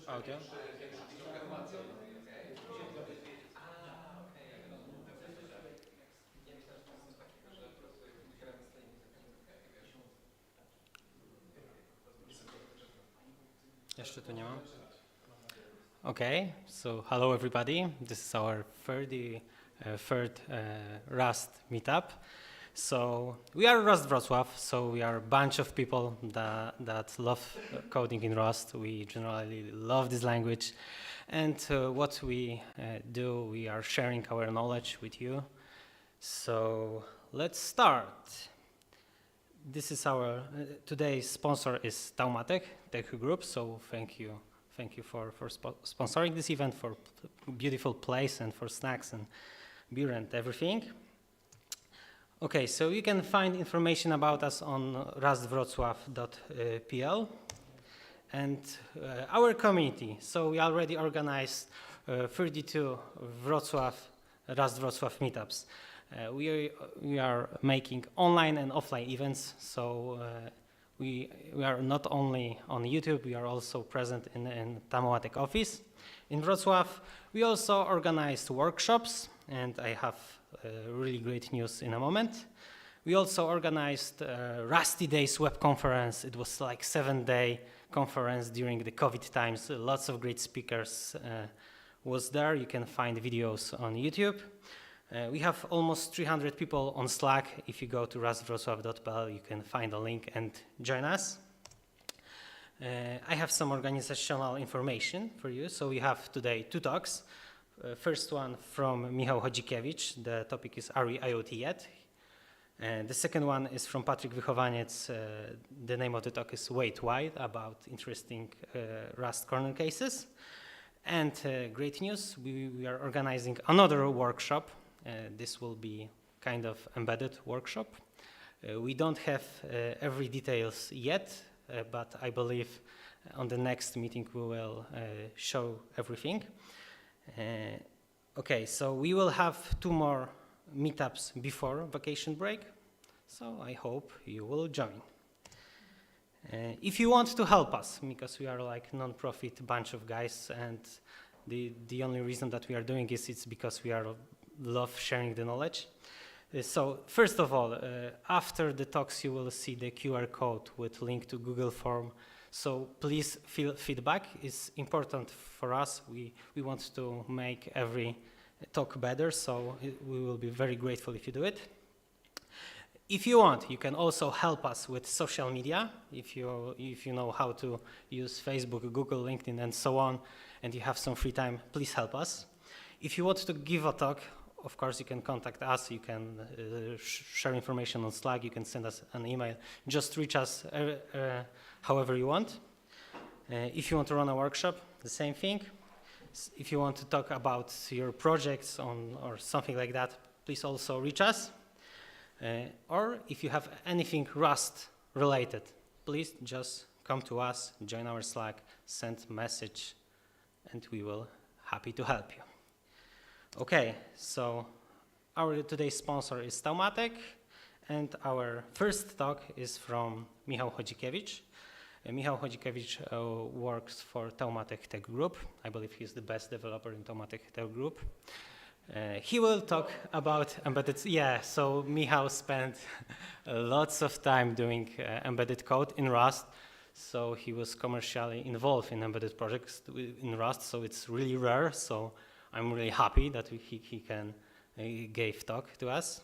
Audio. Jeszcze tu nie mam. Okay, so hello everybody. This is our third Rust meetup. So we are Rust Wrocław, so we are a bunch of people that love coding in Rust. We generally love this language. And what we do, we are sharing our knowledge with you. So let's start. This is our today's sponsor is Taumatek Tech Group. So thank you for sponsoring this event, for beautiful place and for snacks and beer and everything. Okay, so you can find information about us on rustwrocław.pl and our community. So we already organized 32 Rust Wrocław meetups. We are making online and offline events, so we are not only on YouTube, we are also present in Taumatek office. In Wrocław, we also organized workshops, and I have really great news in a moment. We also organized Rusty Days web conference. It was like 7-day conference during the COVID times. Lots of great speakers was there. You can find videos on YouTube. We have almost 300 people on Slack. If you go to rustwrocław.pl, you can find a link and join us. I have some organizational information for you. So we have today 2 talks. First one from Michał Chodzikiewicz. The topic is Are we IoT yet? The second one is from Patryk Wychowaniec. The name of the talk is Wait Why, about interesting Rust kernel cases. And great news, we are organizing another workshop. This will be kind of embedded workshop. We don't have every details yet, but I believe on the next meeting we will show everything. Okay, so we will have 2 more meetups before vacation break, so I hope you will join. If you want to help us, because we are like non-profit bunch of guys, and the only reason that we are doing this is because we love sharing the knowledge. So first of all, after the talks you will see the QR code with link to Google form. So please feel feedback is important for us. We want to make every talk better, so we will be very grateful if you do it. If you want, you can also help us with social media. If you know how to use Facebook, Google, LinkedIn, and so on, and you have some free time, please help us. If you want to give a talk, of course, you can contact us. You can share information on Slack. You can send us an email. Just reach us however you want. If you want to run a workshop, the same thing. If you want to talk about your projects or something like that, please also reach us. Or if you have anything Rust related, please just come to us, join our Slack, send message, and we will happy to help you. Okay, so our today's sponsor is Taumatek, and our first talk is from Michał Chodzikiewicz. Michał Chodzikiewicz works for Taumatek Tech Group. I believe he's the best developer in Taumatek Tech Group. He will talk about embedded, so Michał spent lots of time doing embedded code in Rust. So he was commercially involved in embedded projects in Rust, so it's really rare. So I'm really happy that he can give talk to us.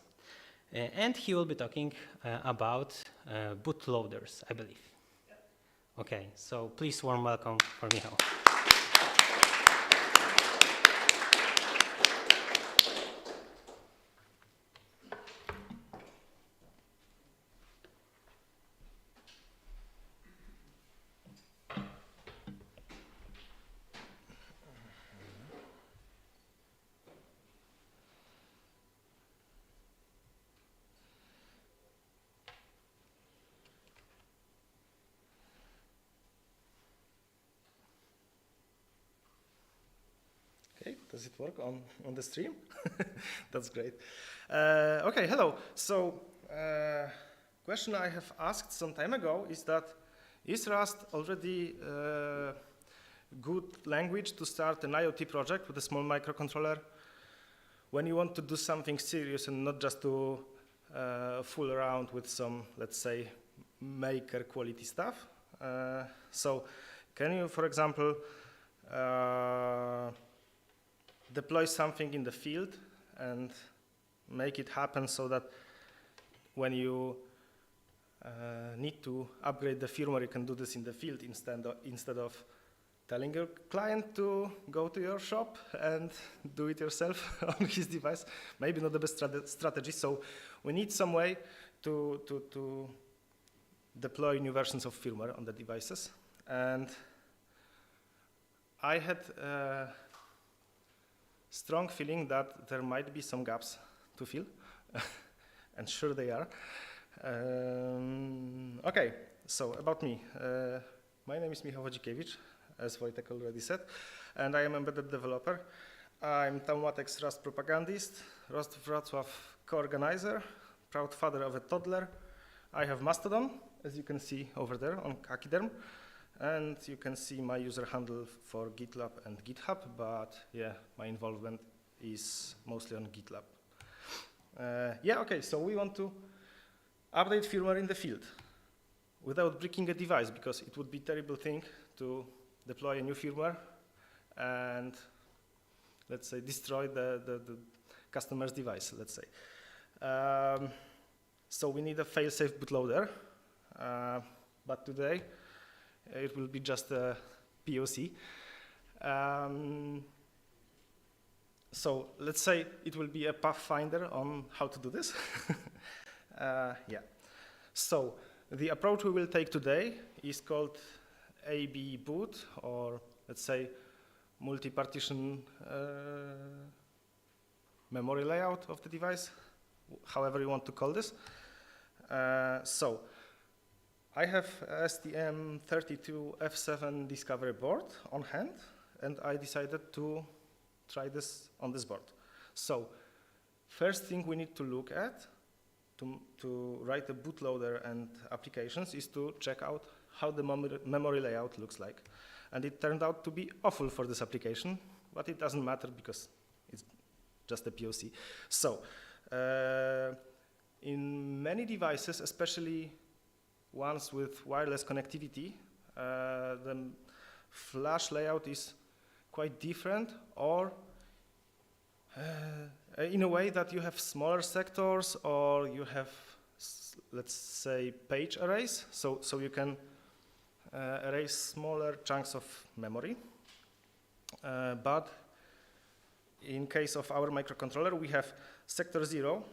And he will be talking about bootloaders, I believe. Yeah. Okay, so please warm welcome for Michał. Does it work on the stream? That's great. Okay, hello. So, question I have asked some time ago is that, is Rust already good language to start an IoT project with a small microcontroller when you want to do something serious and not just to fool around with some, let's say, maker quality stuff. So can you, for example, deploy something in the field and make it happen so that when you need to upgrade the firmware, you can do this in the field instead of telling your client to go to your shop and do it yourself on his device. Maybe not the best strategy. So we need some way to deploy new versions of firmware on the devices. And I had a strong feeling that there might be some gaps to fill, and sure they are. Okay, so about me. My name is Michał Wodzikiewicz, as Wojtek already said, and I am embedded developer. I'm Taumatek's Rust propagandist, Rust Wrocław co-organizer, proud father of a toddler. I have Mastodon, as you can see over there on Kakiderm, and you can see my user handle for GitLab and GitHub, but yeah, my involvement is mostly on GitLab. Yeah, okay, so we want to update firmware in the field without breaking a device, because it would be a terrible thing to deploy a new firmware and, let's say, destroy the customer's device, let's say. So we need a fail-safe bootloader, but today it will be just a POC. So let's say it will be a pathfinder on how to do this. Yeah. So the approach we will take today is called AB boot, or let's say multi-partition memory layout of the device, however you want to call this. So I have STM32F7 Discovery board on hand, and I decided to try this on this board. So first thing we need to look at to write a bootloader and applications is to check out how the memory layout looks like. And it turned out to be awful for this application, but it doesn't matter because it's just a POC. So in many devices, especially ones with wireless connectivity, the flash layout is quite different, or in a way that you have smaller sectors, or you have, let's say, page arrays, so you can erase smaller chunks of memory. But in case of our microcontroller, we have sector 0,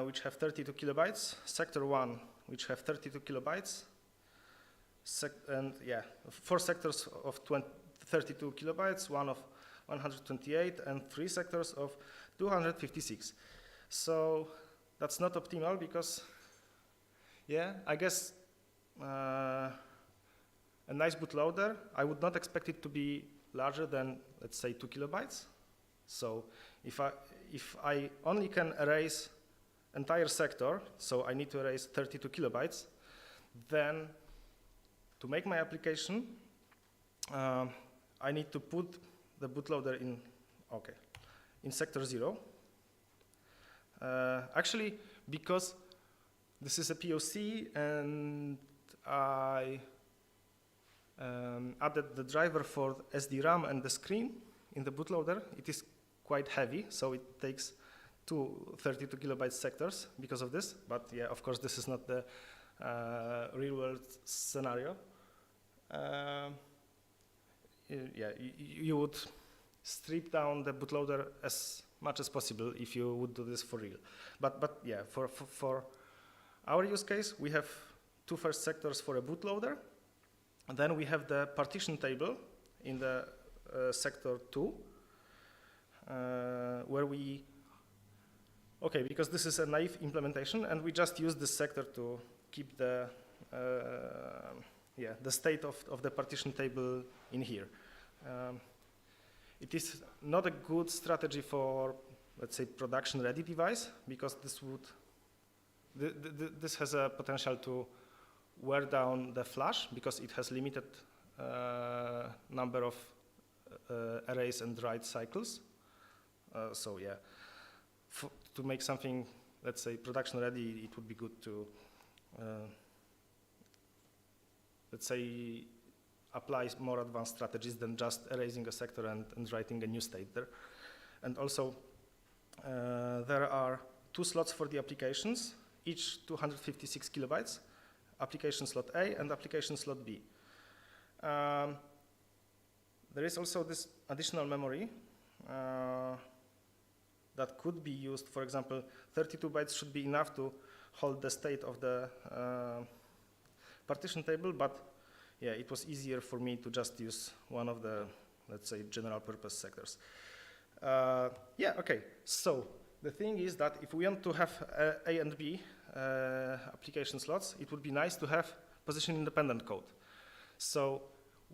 which have 32 kilobytes, sector 1, which have 32 kilobytes, and yeah, 4 sectors of 32 kilobytes, one of 128, and 3 sectors of 256. So that's not optimal because, yeah, I guess a nice bootloader, I would not expect it to be larger than, let's say, 2 kilobytes. So if I only can erase entire sector, so I need to erase 32 kilobytes, then to make my application, I need to put the bootloader in sector 0. Actually, because this is a POC and I added the driver for SD-RAM and the screen in the bootloader, it is quite heavy, so it takes 2 32 kilobyte sectors because of this. But yeah, of course, this is not the real-world scenario. Yeah, you would strip down the bootloader as much as possible if you would do this for real. But yeah, for our use case, we have 2 first sectors for a bootloader, and then we have the partition table in the sector 2, where we, because this is a naive implementation, and we just use this sector to keep the the state of the partition table in here. It is not a good strategy for, let's say, production-ready device, because this has a potential to wear down the flash because it has limited number of arrays and write cycles. So yeah, to make something, let's say, production ready, it would be good to, let's say, apply more advanced strategies than just erasing a sector and writing a new state there. And also, there are 2 slots for the applications, each 256 kilobytes, application slot A and application slot B. There is also this additional memory that could be used. For example, 32 bytes should be enough to hold the state of the partition table, but yeah, it was easier for me to just use one of the, let's say, general purpose sectors. Yeah, okay, so the thing is that if we want to have A and B application slots, it would be nice to have position independent code. So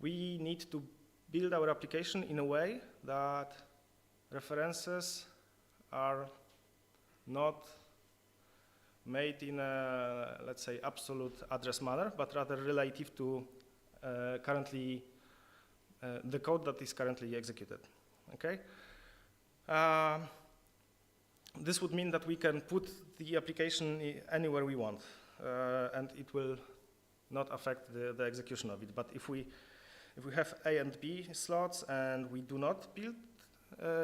we need to build our application in a way that references are not made in a, let's say, absolute address manner, but rather relative to currently the code that is currently executed. Okay. This would mean that we can put the application anywhere we want, and it will not affect the execution of it. But if we have A and B slots and we do not build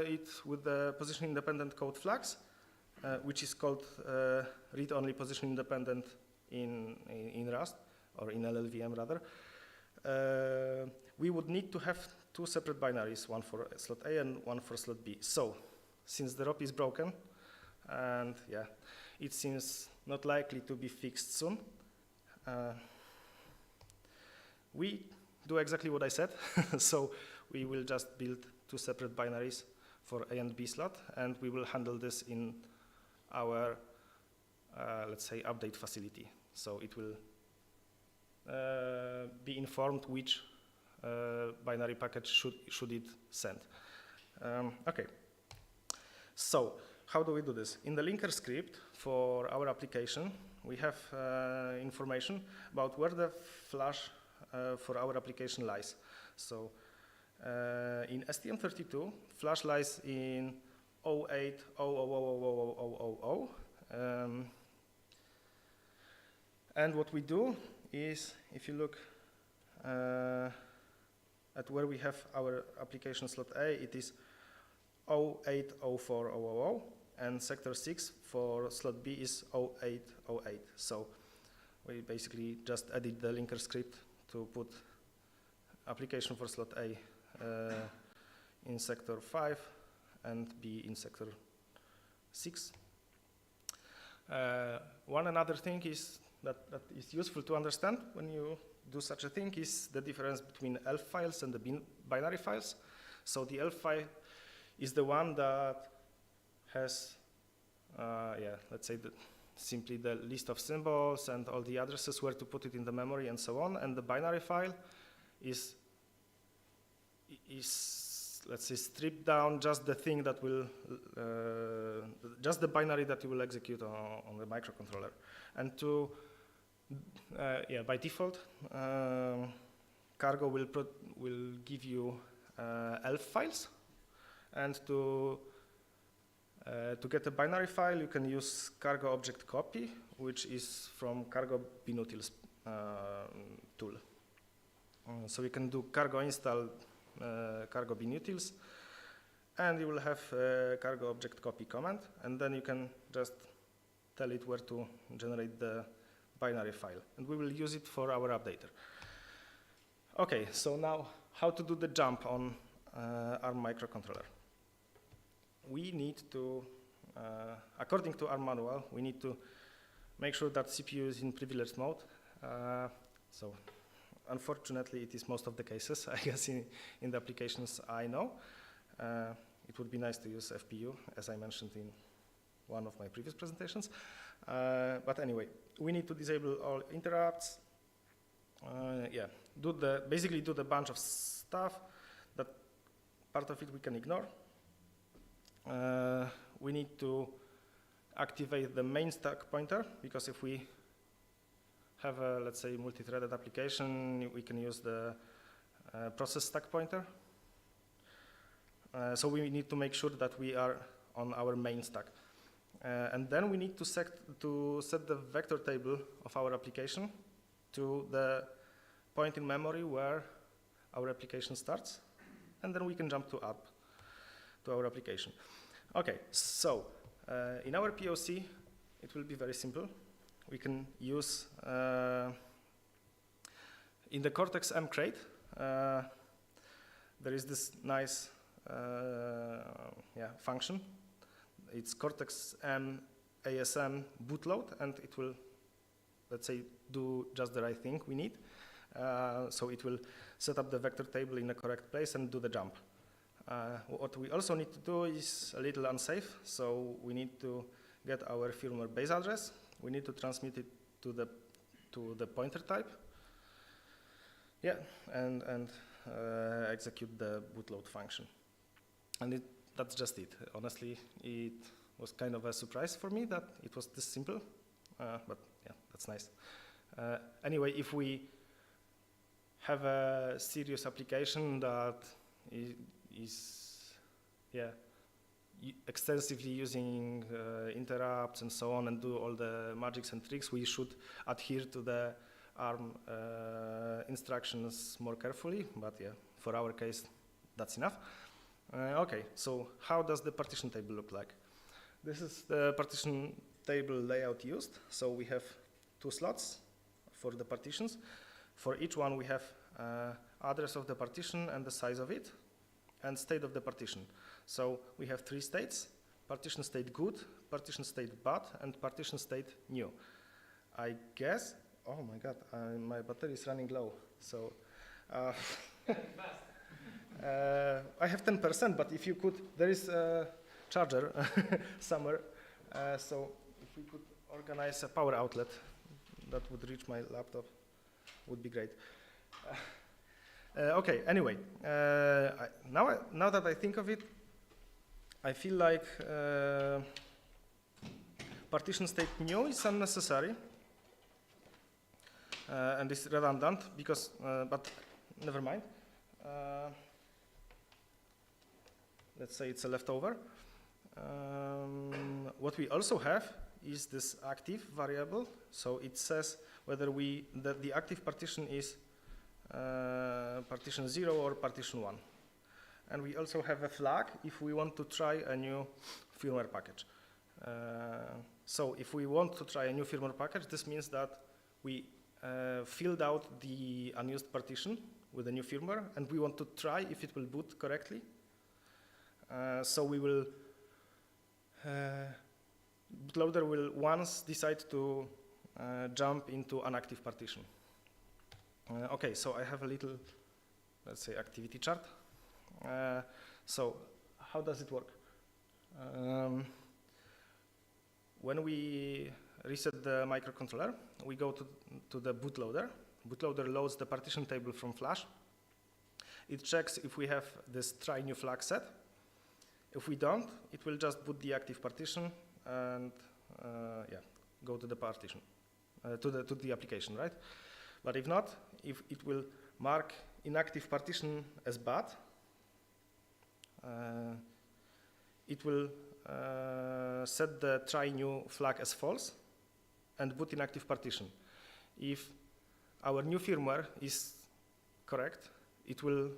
it with the position independent code flags, which is called read-only position independent in Rust, or in LLVM rather, we would need to have 2 separate binaries, one for slot A and one for slot B. So, since the ROP is broken, and yeah, it seems not likely to be fixed soon, we do exactly what I said. So we will just build 2 separate binaries for A and B slot, and we will handle this in our, let's say, update facility. So it will be informed which binary package should it send. Okay. So how do we do this? In the linker script for our application, we have information about where the flash for our application lies. So in STM32, flash lies in 0800000000. And what we do is, if you look at where we have our application slot A, it is 08040000, and sector 6 for slot B is 0808. So we basically just added the linker script to put application for slot A in sector 5 and B in sector 6. One another thing is that is useful to understand when you do such a thing is the difference between ELF files and the binary files. So the ELF file is the one that has, let's say simply the list of symbols and all the addresses where to put it in the memory and so on. And the binary file is let's say, stripped down just the thing that will, just the binary that you will execute on the microcontroller. And to, by default, Cargo will give you ELF files. And to get a binary file, you can use cargo object copy, which is from cargo binutils tool. So you can do cargo install cargo binutils, and you will have cargo object copy command, and then you can just tell it where to generate the binary file, and we will use it for our updater. Okay, so now how to do the jump on ARM microcontroller. We need to, according to ARM manual, we need to make sure that CPU is in privileged mode. So unfortunately, it is most of the cases, I guess, in the applications I know. It would be nice to use FPU, as I mentioned in one of my previous presentations. But anyway, we need to disable all interrupts. Basically do the bunch of stuff. That part of it we can ignore. We need to activate the main stack pointer, because if we have a, let's say, multi-threaded application, we can use the process stack pointer. So we need to make sure that we are on our main stack. And then we need to set the vector table of our application to the point in memory where our application starts, and then we can jump to our application. Okay, so in our POC, it will be very simple. We can use, in the Cortex M crate, there is this nice function. It's Cortex M ASM bootload, and it will, let's say, do just the right thing we need. So it will set up the vector table in the correct place and do the jump. What we also need to do is a little unsafe, so we need to get our firmware base address. We need to transmit it to the pointer type. Yeah, and execute the bootload function. And that's just it. Honestly, it was kind of a surprise for me that it was this simple, but yeah, that's nice. Anyway, if we have a serious application that is extensively using interrupts and so on and do all the magics and tricks, we should adhere to the ARM instructions more carefully, but yeah, for our case, that's enough. Okay, so how does the partition table look like? This is the partition table layout used. So we have 2 slots for the partitions. For each one, we have address of the partition and the size of it, and state of the partition. So we have 3 states: partition state good, partition state bad, and partition state new. I guess, oh my God, my battery is running low. So I have 10%, but if you could, there is a charger somewhere. So if we could organize a power outlet that would reach my laptop, would be great. Okay, anyway, now that I think of it, I feel like partition state new is unnecessary and is redundant because, but never mind. Let's say it's a leftover. What we also have is this active variable. So it says whether the active partition is partition 0 or partition 1. And we also have a flag if we want to try a new firmware package. So if we want to try a new firmware package, this means that we filled out the unused partition with a new firmware, and we want to try if it will boot correctly. So we will, bootloader will once decide to jump into an active partition. Okay, so I have a little, let's say, activity chart. So how does it work? When we reset the microcontroller, we go to the bootloader. Bootloader loads the partition table from flash. It checks if we have this try new flag set. If we don't, it will just boot the active partition and go to the partition, to the application, right? But if not, if it will mark inactive partition as bad, it will set the try new flag as false and boot inactive partition. If our new firmware is correct, it will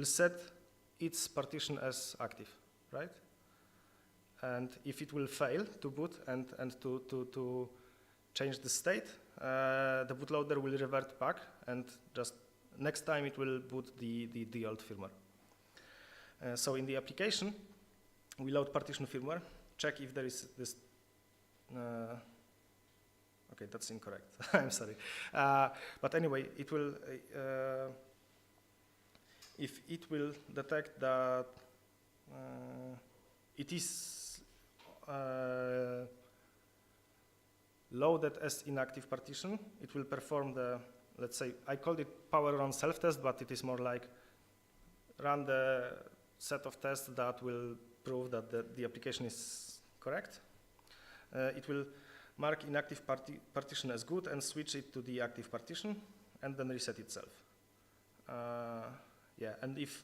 set its partition as active, right? And if it will fail to boot and to change the state, the bootloader will revert back and just next time it will boot the old firmware. So in the application, we load partition firmware, check if there is this, okay, that's incorrect, I'm sorry. But anyway, it will, if it will detect that it is loaded as inactive partition, it will perform the, let's say, I called it power run self-test, but it is more like run the set of tests that will prove that the application is correct. It will mark inactive partition as good and switch it to the active partition. and then reset itself. Yeah, and if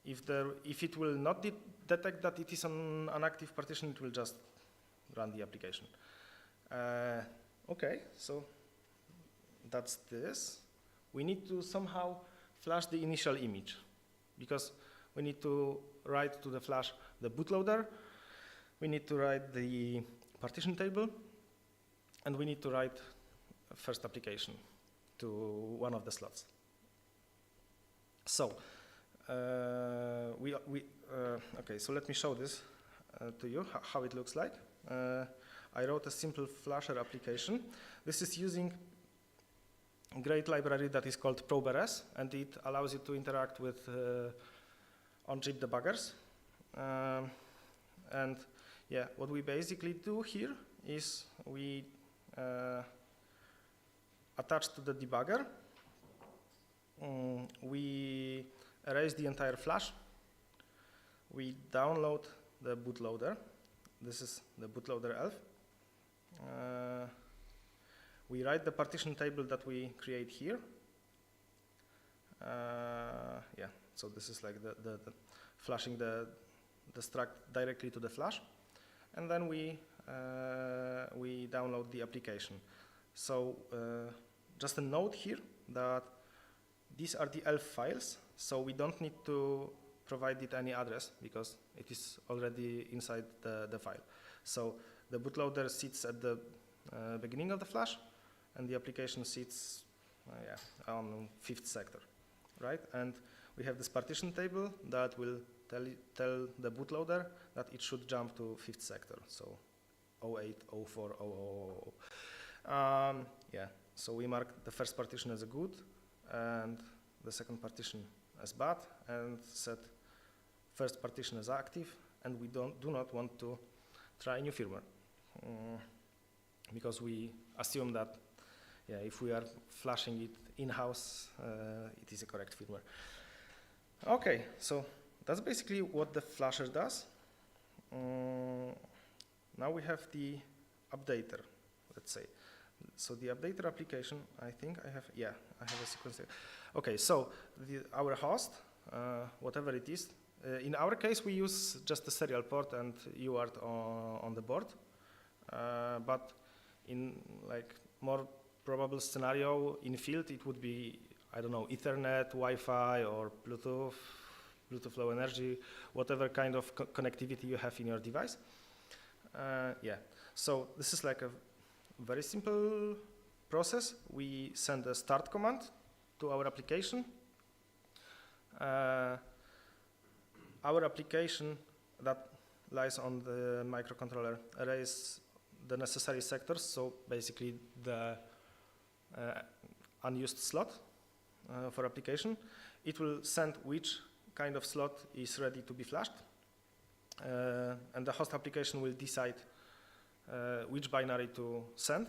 it will not detect that it is an active partition, it will just run the application. Okay, so that's this. We need to somehow flash the initial image, because we need to write to the flash the bootloader, we need to write the partition table, and we need to write a first application to one of the slots. So, okay, so let me show this to you, how it looks like. I wrote a simple flasher application. This is using a great library that is called ProbeRS, and it allows you to interact with on-chip debuggers. And yeah, what we basically do here is we attach to the debugger, we erase the entire flash, we download the bootloader. This is the bootloader elf. We write the partition table that we create here. Yeah, so this is like the flashing the struct directly to the flash, and then we download the application. So just a note here that these are the elf files, so we don't need to provide it any address because it is already inside the file. So the bootloader sits at the beginning of the flash, and the application sits on 5th sector, right? And we have this partition table that will tell the bootloader that it should jump to 5th sector, so 08, 04, 0000. Yeah, so we mark the first partition as a good and the second partition as bad, and set first partition as active, and we do not want to try new firmware because we assume that if we are flashing it in-house, it is a correct firmware. Okay, so that's basically what the flasher does. Now we have the updater, let's say. So the updater application, I think I have a sequence here. Okay, so our host, whatever it is, in our case we use just a serial port and UART on the board, but in like more probable scenario in field it would be, I don't know, Ethernet, Wi-Fi, or Bluetooth Low Energy, whatever kind of connectivity you have in your device. Yeah, so this is like a very simple process. We send a start command to our application. Our application that lies on the microcontroller arrays the necessary sectors, so basically the unused slot for application. It will send which kind of slot is ready to be flashed, and the host application will decide which binary to send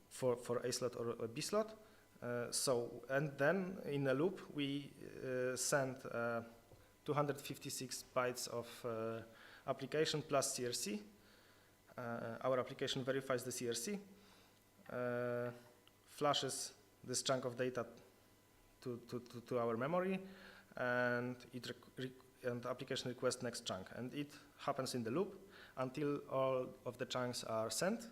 for A slot or a B slot. And then in a loop we send 256 bytes of application plus CRC. Our application verifies the CRC, flashes this chunk of data to our memory, and the application requests next chunk, and it happens in the loop until all of the chunks are sent.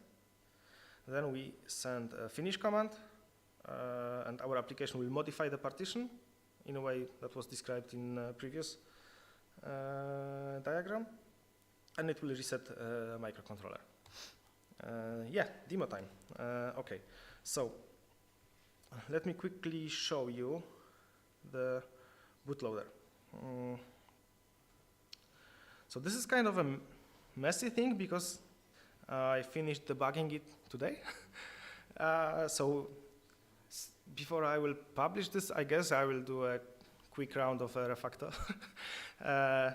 Then we send a finish command, and our application will modify the partition in a way that was described in a previous diagram, and it will reset microcontroller. Yeah, demo time. Okay, so let me quickly show you the bootloader. So this is kind of a messy thing because I finished debugging it today. So before I will publish this, I guess I will do a quick round of refactor.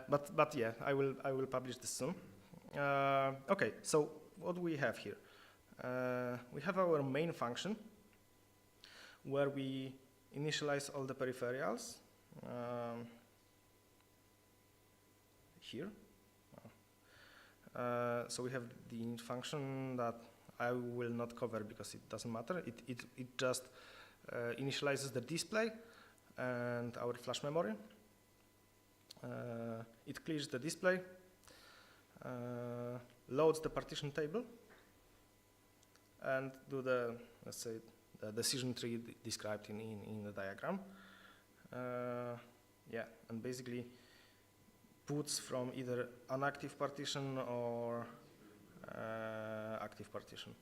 But yeah, I will publish this soon. Okay, so what do we have here? We have our main function where we initialize all the peripherals. Here. So we have the init function that I will not cover because it doesn't matter. It just initializes the display and our flash memory. It clears the display, loads the partition table, and do the, let's say, the decision tree described in the diagram. Yeah, and basically boots from either inactive partition or active partition.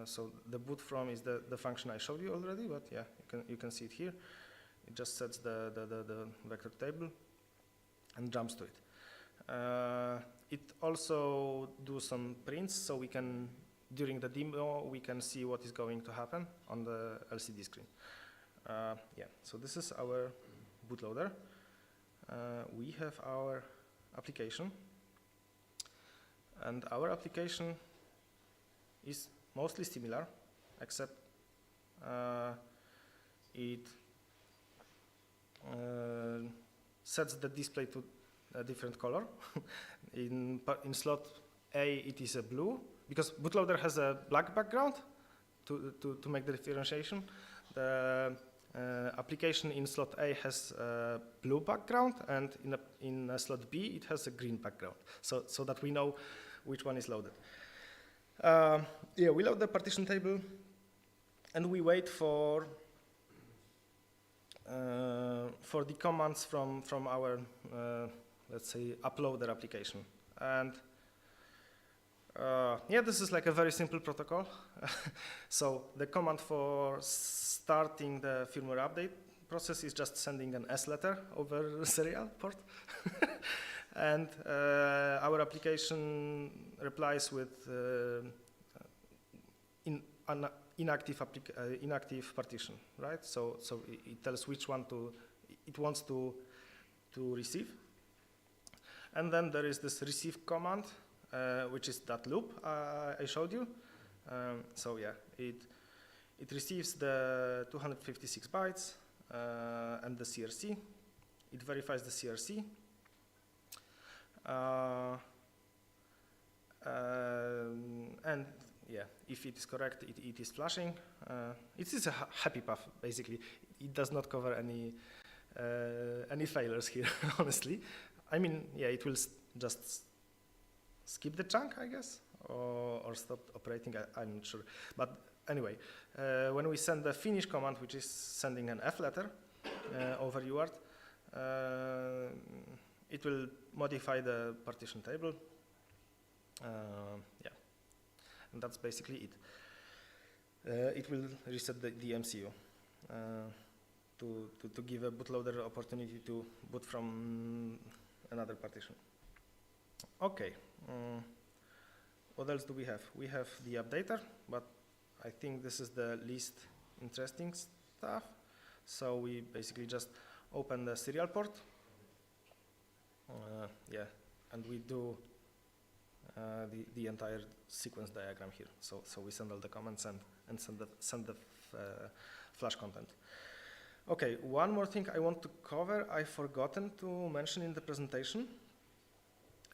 So the boot from is the function I showed you already, but yeah, you can see it here. It just sets the vector table and jumps to it. It also do some prints, so we can, during the demo, we can see what is going to happen on the LCD screen. Yeah, so this is our bootloader. We have our application, and our application is mostly similar, except it sets the display to a different color. in slot A, it is a blue, because bootloader has a black background to make the differentiation. The application in slot A has a blue background, and in slot B, it has a green background, so that we know which one is loaded. Yeah, we load the partition table, and we wait for the commands from our, let's say, uploader application. And yeah, this is like a very simple protocol. So the command for starting the firmware update process is just sending an S letter over serial port. And our application replies with inactive partition, right? So it tells which one it wants to receive. And then there is this receive command, which is that loop I showed you. So yeah, it receives the 256 bytes and the CRC. It verifies the CRC. And yeah, if it is correct, it is flashing. It is a happy path, basically. It does not cover any failures here, honestly. I mean, yeah, it will just skip the chunk, I guess, or stop operating. I'm not sure. But anyway, when we send the finish command, which is sending an F letter over UART, it will modify the partition table. Yeah, and that's basically it. It will reset the MCU to give a bootloader opportunity to boot from another partition. Okay, what else do we have? We have the updater, but I think this is the least interesting stuff. So we basically just open the serial port. Yeah, and we do the entire sequence diagram here. So we send all the comments and send the flash content. Okay, one more thing I want to cover, I've forgotten to mention in the presentation,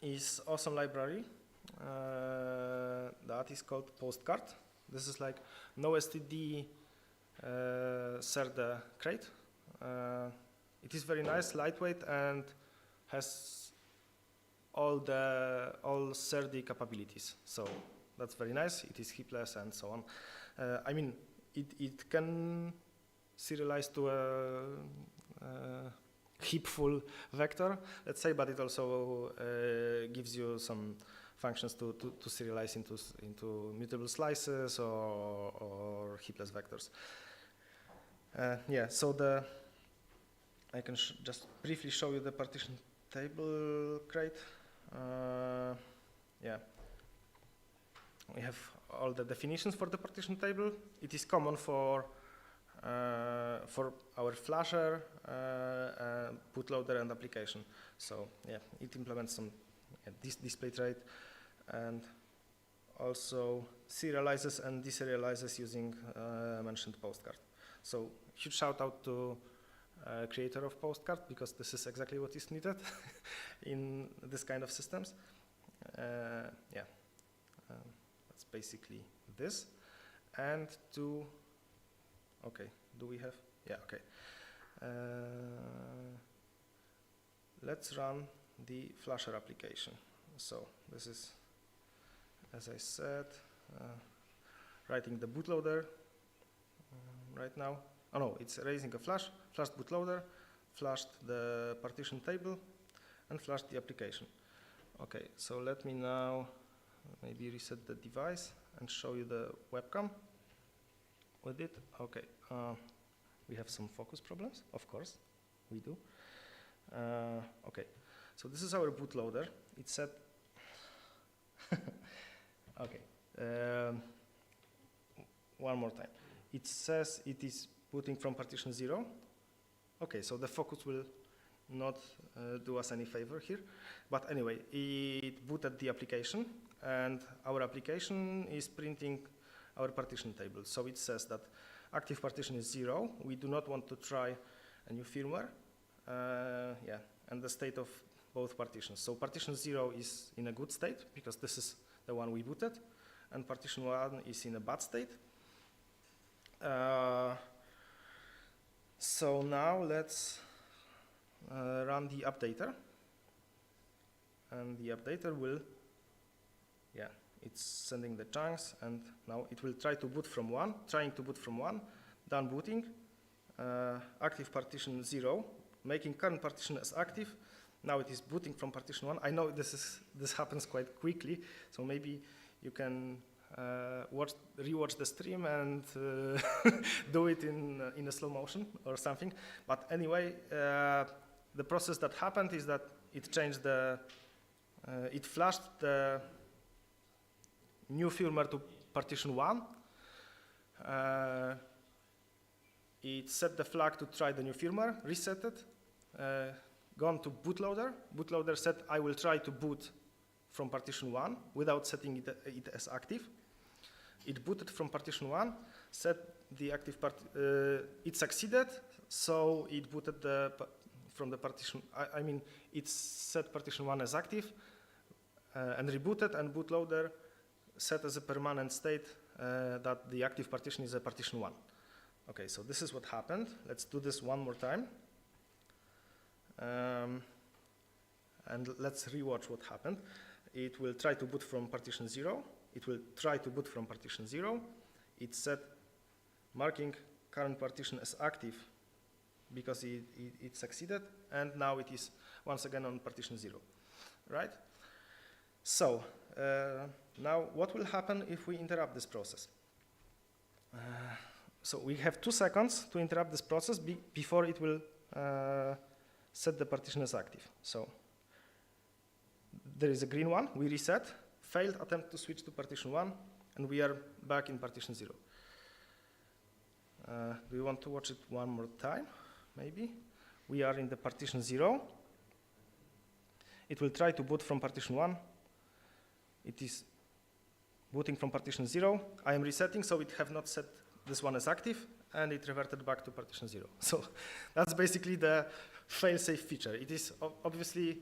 is awesome library that is called Postcard. This is like NoSTD SERDE crate. It is very nice, lightweight, and has all SERDE capabilities. So that's very nice. It is hipless and so on. I mean, it can serialize to a heapful vector, let's say, but it also gives you some functions to serialize into mutable slices or heapless vectors. Yeah, so I can just briefly show you the partition table crate. Yeah, we have all the definitions for the partition table. It is common for our flasher, bootloader, and application. So yeah, it implements some display trait and also serializes and deserializes using mentioned Postcard. So huge shout out to creator of Postcard, because this is exactly what is needed in this kind of systems. Yeah, that's basically this, and to, okay, do we have, yeah, okay. Let's run the Flasher application. So this is, as I said, writing the bootloader right now. Oh no, it's raising a flashed bootloader, flashed the partition table, and flashed the application. Okay, so let me now maybe reset the device and show you the webcam with it. Okay, we have some focus problems, of course, we do. Okay, so this is our bootloader. It's set. Okay, one more time. It says it is booting from partition 0. Okay, so the focus will not do us any favor here. But anyway, it booted the application, and our application is printing our partition table. So it says that active partition is 0. We do not want to try a new firmware. Yeah, and the state of both partitions. So partition 0 is in a good state because this is the one we booted, and partition 1 is in a bad state. So now let's run the updater, and the updater will, yeah, it's sending the chunks, and now it will try to boot from 1, done booting, active partition 0, making current partition as active. Now it is booting from partition 1. I know this happens quite quickly, so maybe you can rewatch the stream and do it in a slow motion or something. But anyway, the process that happened is that it changed it flashed the new firmware to partition 1. It set the flag to try the new firmware, reset it, gone to bootloader. Bootloader said, I will try to boot from partition 1 without setting it as active. It booted from partition 1, set the active part, it succeeded, so it booted from the partition, I mean, it set partition 1 as active and rebooted, and bootloader set as a permanent state that the active partition is a partition 1. Okay, so this is what happened. Let's do this one more time. And let's rewatch what happened. It will try to boot from partition 0. It will try to boot from partition 0. It set marking current partition as active because it succeeded, and now it is once again on partition 0, right? So now what will happen if we interrupt this process? So we have 2 seconds to interrupt this process before it will set the partition as active. So there is a green one, we reset, failed attempt to switch to partition 1, and we are back in partition 0. Do you want to watch it one more time? Maybe. We are in the partition 0. It will try to boot from partition 1. It is booting from partition 0. I am resetting, so it have not set this one as active, and it reverted back to partition 0. So that's basically the fail-safe feature. It is obviously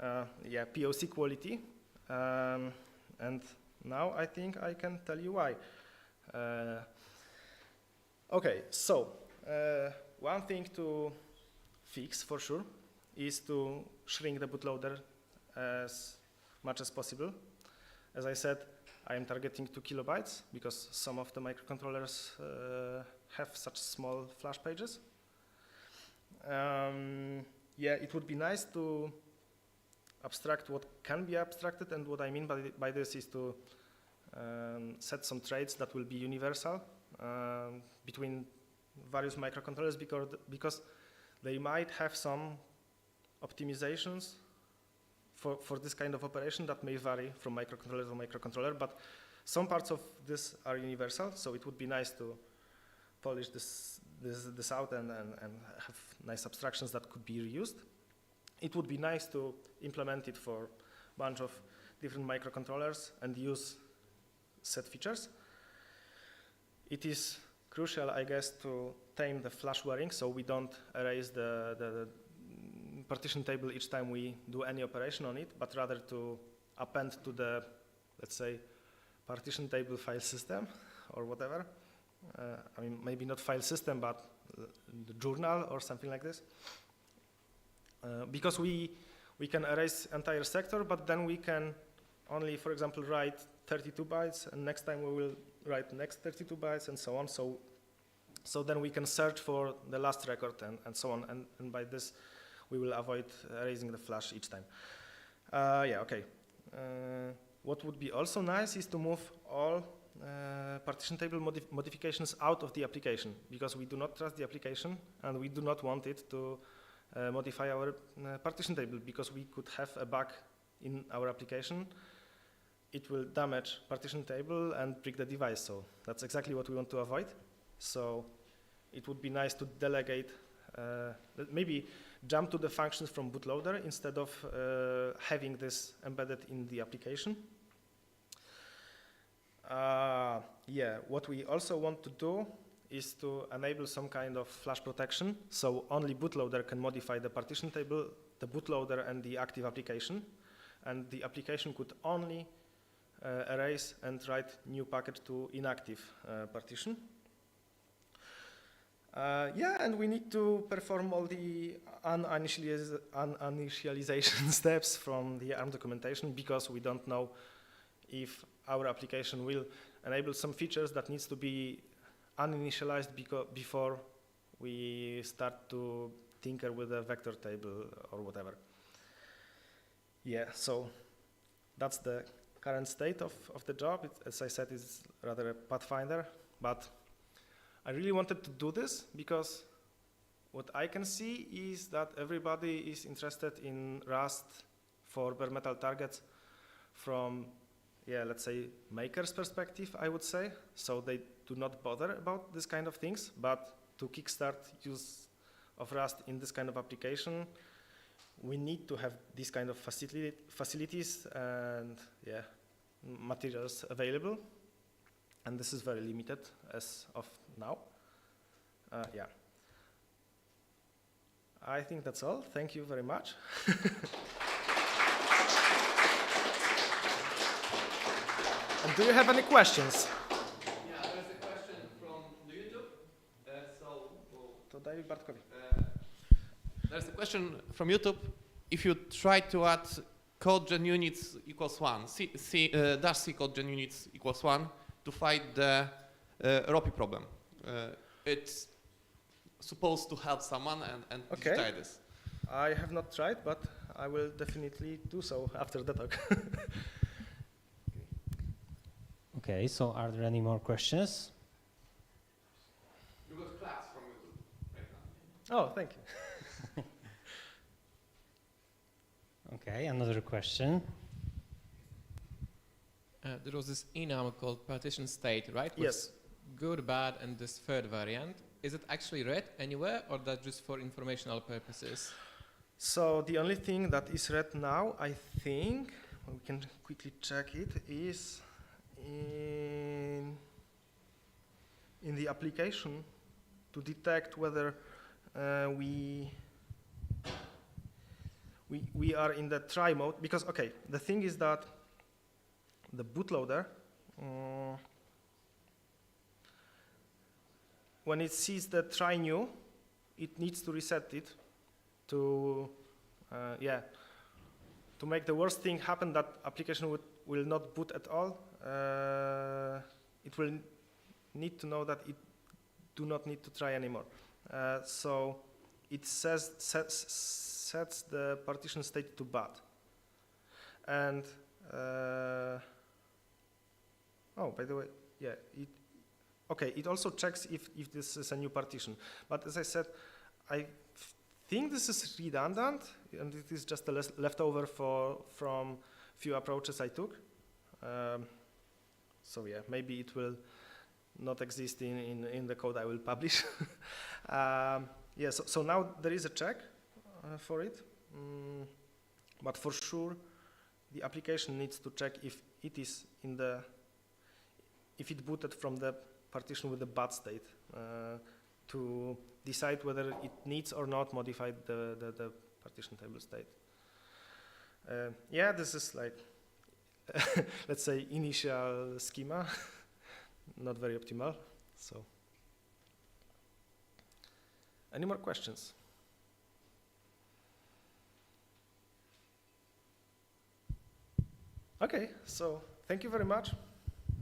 yeah, POC quality, and now I think I can tell you why. Okay, so one thing to fix for sure is to shrink the bootloader as much as possible. As I said, I am targeting 2 kilobytes because some of the microcontrollers have such small flash pages. Yeah, it would be nice to abstract what can be abstracted, and what I mean by this is to set some traits that will be universal between various microcontrollers, because they might have some optimizations for this kind of operation that may vary from microcontroller to microcontroller, but some parts of this are universal, so it would be nice to polish this out and have nice abstractions that could be reused. It would be nice to implement it for a bunch of different microcontrollers and use set features. It is crucial, I guess, to tame the flash wearing, so we don't erase the partition table each time we do any operation on it, but rather to append to the, let's say, partition table file system or whatever. I mean, maybe not file system, but the journal or something like this. Because we can erase entire sector, but then we can only, for example, write 32 bytes, and next time we will write next 32 bytes, and so on. So then we can search for the last record and so on, and by this we will avoid erasing the flash each time. Yeah, okay. What would be also nice is to move all partition table modifications out of the application, because we do not trust the application and we do not want it to modify our partition table, because we could have a bug in our application. It will damage partition table and break the device, so that's exactly what we want to avoid. So it would be nice to delegate, maybe jump to the functions from bootloader instead of having this embedded in the application. Yeah, what we also want to do is to enable some kind of flash protection, so only bootloader can modify the partition table, the bootloader and the active application, and the application could only erase and write new packet to inactive partition. Yeah, and we need to perform all the uninitialization steps from the ARM documentation, because we don't know if our application will enable some features that needs to be uninitialized before we start to tinker with a vector table or whatever. Yeah, so that's the current state of the job. As I said, it's rather a pathfinder, but I really wanted to do this because what I can see is that everybody is interested in Rust for bare metal targets from, yeah, let's say maker's perspective, I would say. So they do not bother about this kind of things, but to kickstart use of Rust in this kind of application, we need to have these kind of facilities and, yeah, materials available. And this is very limited as of now. Yeah. I think that's all. Thank you very much. And do you have any questions? Yeah, there's a question from the YouTube. To David Bartkowi. There's a question from YouTube. If you try to add code gen units equals 1, dash C code gen units equals 1 to fight the ROPI problem. It's supposed to help someone and Okay. try this. I have not tried, but I will definitely do so after the talk. Okay, so are there any more questions? You got claps from YouTube right now. Oh, thank you. Okay, another question. There was this enum called partition state, right? Yes. Good, bad, and this third variant. Is it actually read anywhere, or that's just for informational purposes? So the only thing that is read now, I think, we can quickly check it, is in the application to detect whether we are in the try mode, because, okay, the thing is that the bootloader, when it sees the try new, it needs to reset it to, yeah, to make the worst thing happen, that application will not boot at all. It will need to know that it do not need to try anymore. So it sets the partition state to bad. And, oh, by the way, yeah, okay, it also checks if this is a new partition. But as I said, I think this is redundant, and it is just a leftover from few approaches I took. So yeah, maybe it will not exist in the code I will publish. Yeah, so now there is a check for it, but for sure the application needs to check if it is if it booted from the partition with the bad state to decide whether it needs or not modify the partition table state. Yeah, this is like let's say, initial schema, not very optimal. So, any more questions? Okay, so thank you very much.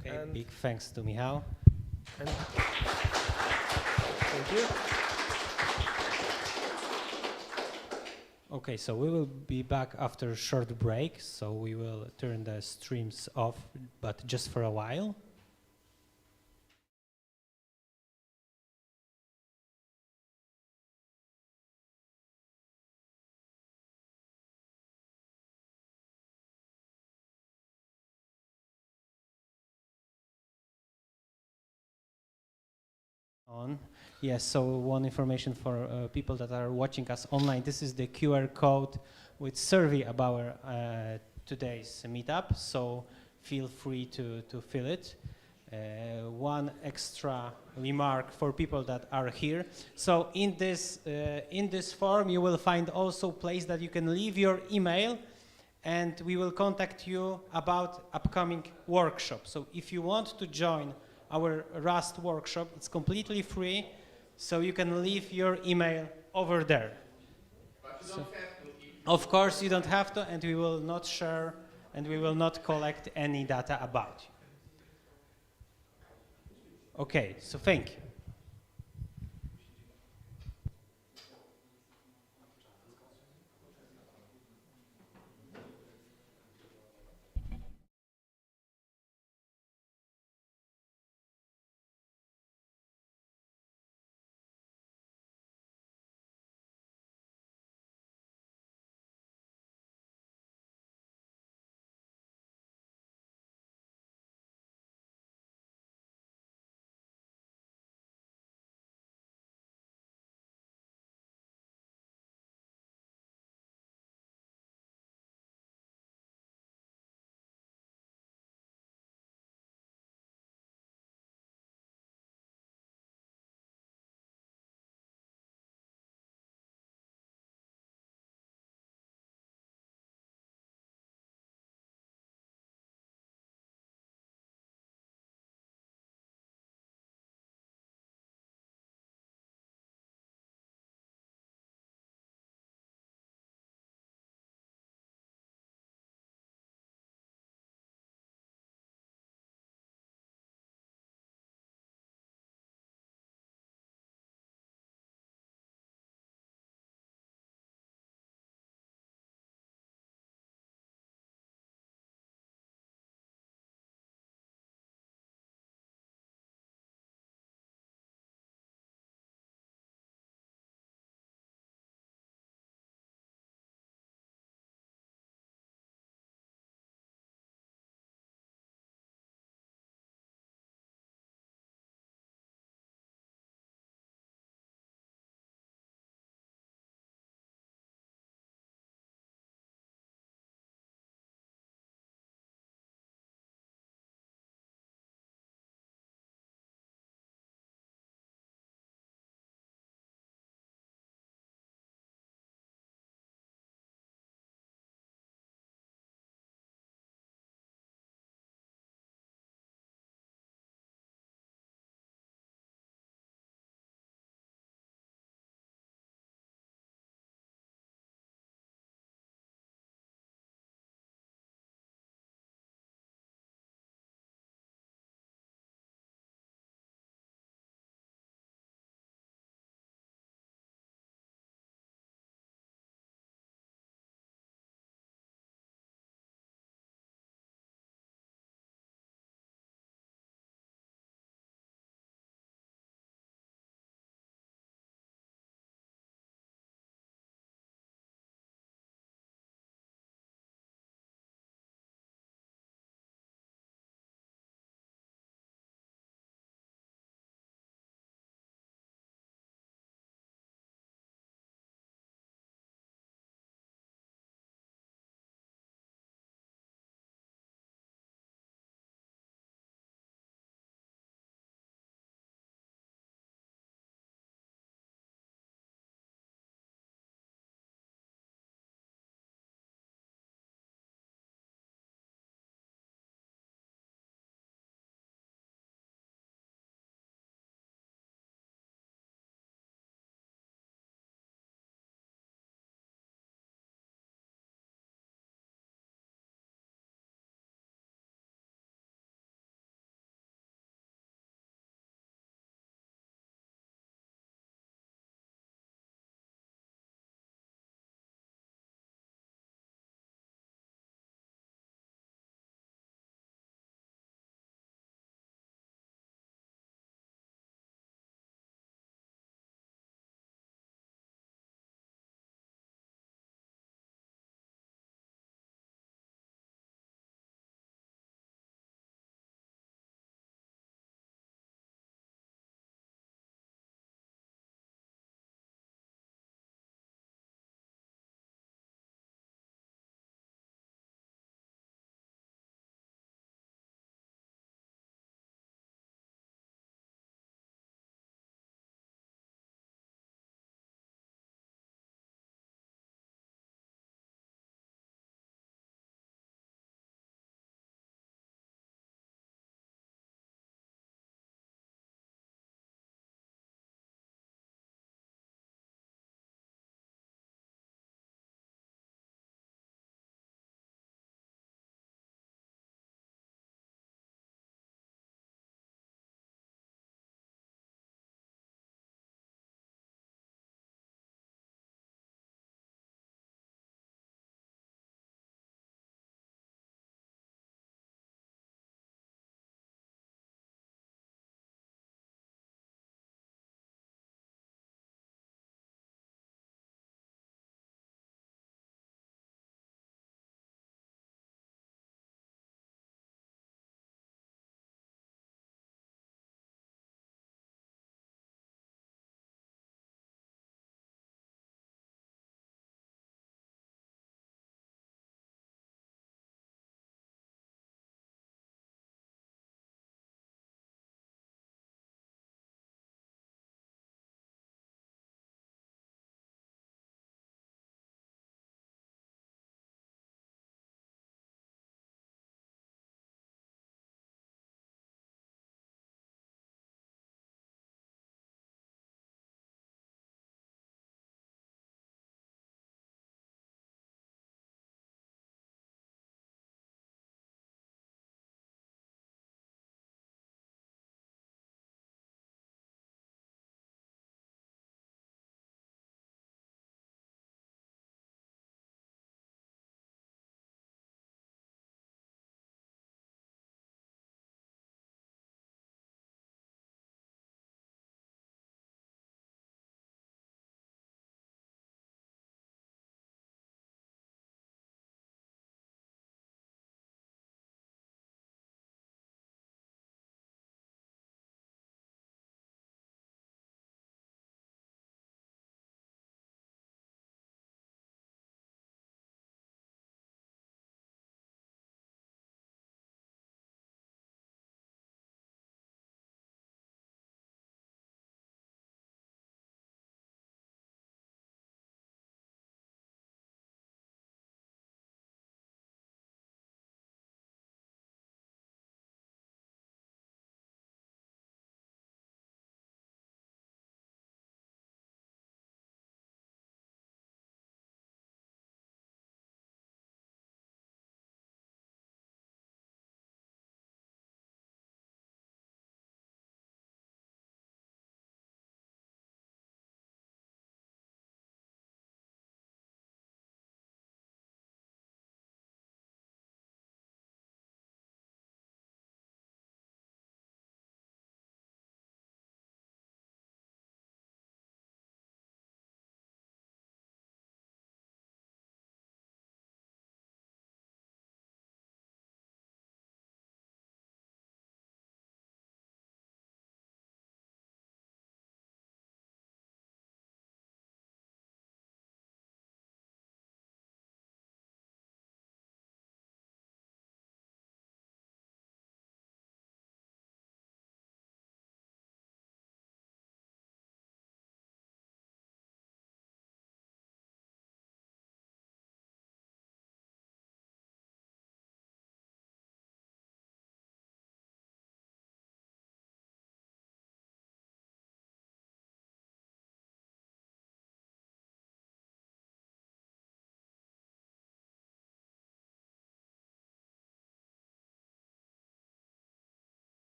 Okay, And- big thanks to Michał. And thank you. Okay, so we will be back after a short break, so we will turn the streams off, but just for a while. On. Yes, so one information for people that are watching us online. This is the QR code with survey about today's meetup, so feel free to fill it. One extra remark for people that are here. So in this form you will find also place that you can leave your email and we will contact you about upcoming workshops. So if you want to join our Rust workshop, it's completely free, so you can leave your email over there. But you don't have to. Of course, you don't have to, and we will not share, and we will not collect any data about you. Okay, so thank you.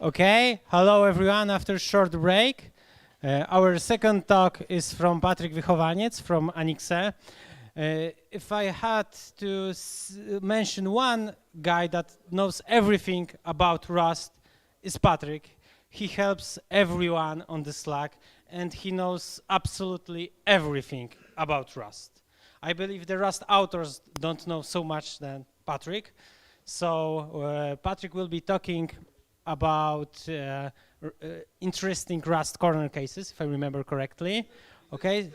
Okay, hello everyone after short break. Our second talk is from Patryk Wychowaniec from Anixe. If I had to mention one guy that knows everything about Rust, is Patryk. He helps everyone on the Slack and he knows absolutely everything about Rust. I believe the Rust authors don't know so much than Patryk. So Patryk will be talking about interesting Rust corner cases, if I remember correctly. Okay.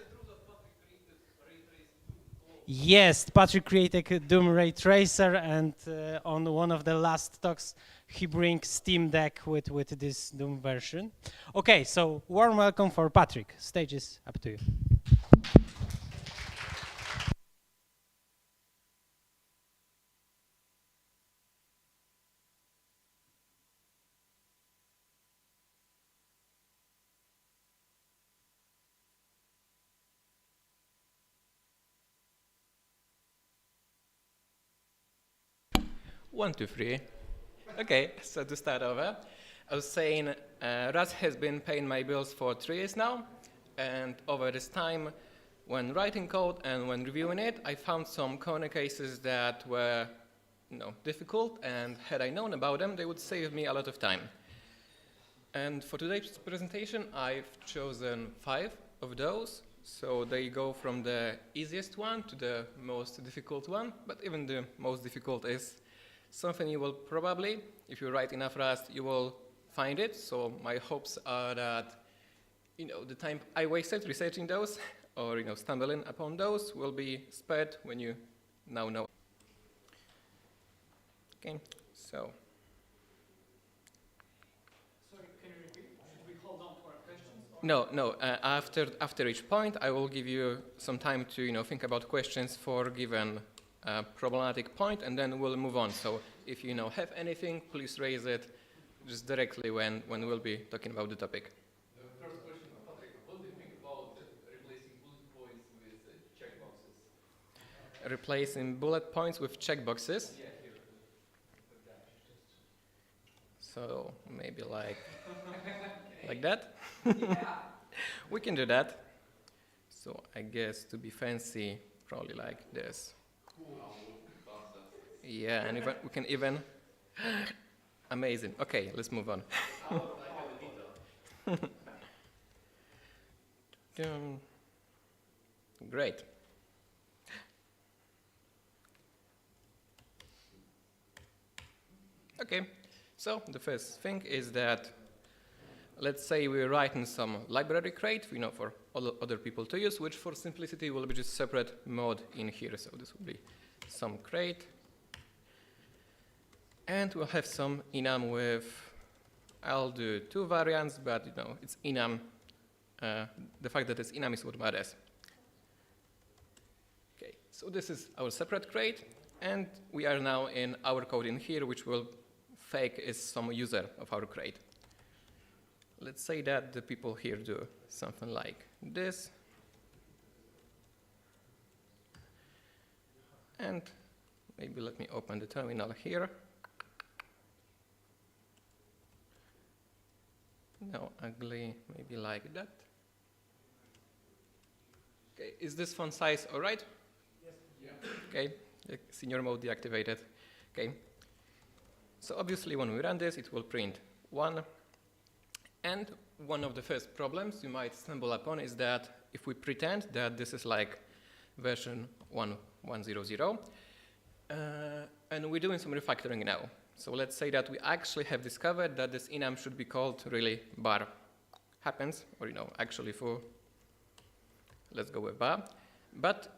Yes, Patryk created a Doom ray tracer, and on one of the last talks, he brings Steam Deck with this Doom version. Okay, so warm welcome for Patryk. Stage is up to you. One, two, three. Okay, so to start over, I was saying Rust has been paying my bills for 3 years now, and over this time, when writing code and when reviewing it, I found some corner cases that were difficult, and had I known about them, they would save me a lot of time. And for today's presentation, I've chosen 5 of those. So they go from the easiest one to the most difficult one, but even the most difficult is something you will probably, if you write enough Rust, you will find it. So my hopes are that, the time I wasted researching those or, stumbling upon those will be spared when you now know. Okay, so. Sorry, can you repeat? Should we hold on to our questions? No. After each point, I will give you some time to, think about questions for given problematic point, and then we'll move on. So if you have anything, please raise it just directly when we'll be talking about the topic. The first question, Patrick, what do you think about replacing bullet points with checkboxes? Replacing bullet points with checkboxes. Yeah, here. So maybe like that. We can do that. So I guess to be fancy, probably like this. Yeah, and we can even. Amazing. Okay, let's move on. Great. Okay, so the first thing is that, let's say we're writing some library crate, for other people to use, which for simplicity will be just separate mode in here. So this will be some crate. And we'll have some enum with, I'll do 2 variants, but it's enum. The fact that it's enum is what matters. Okay, so this is our separate crate, and we are now in our code in here, which will fake is some user of our crate. Let's say that the people here do something like this. And maybe let me open the terminal here. No, ugly, maybe like that. Okay, is this font size all right? Yes. Yeah. Okay, senior mode deactivated. Okay, so obviously when we run this, it will print 1. And one of the first problems you might stumble upon is that if we pretend that this is like version 1.1.0.0, and we're doing some refactoring now. So let's say that we actually have discovered that this enum should be called really bar. Happens, or actually for, let's go with bar. But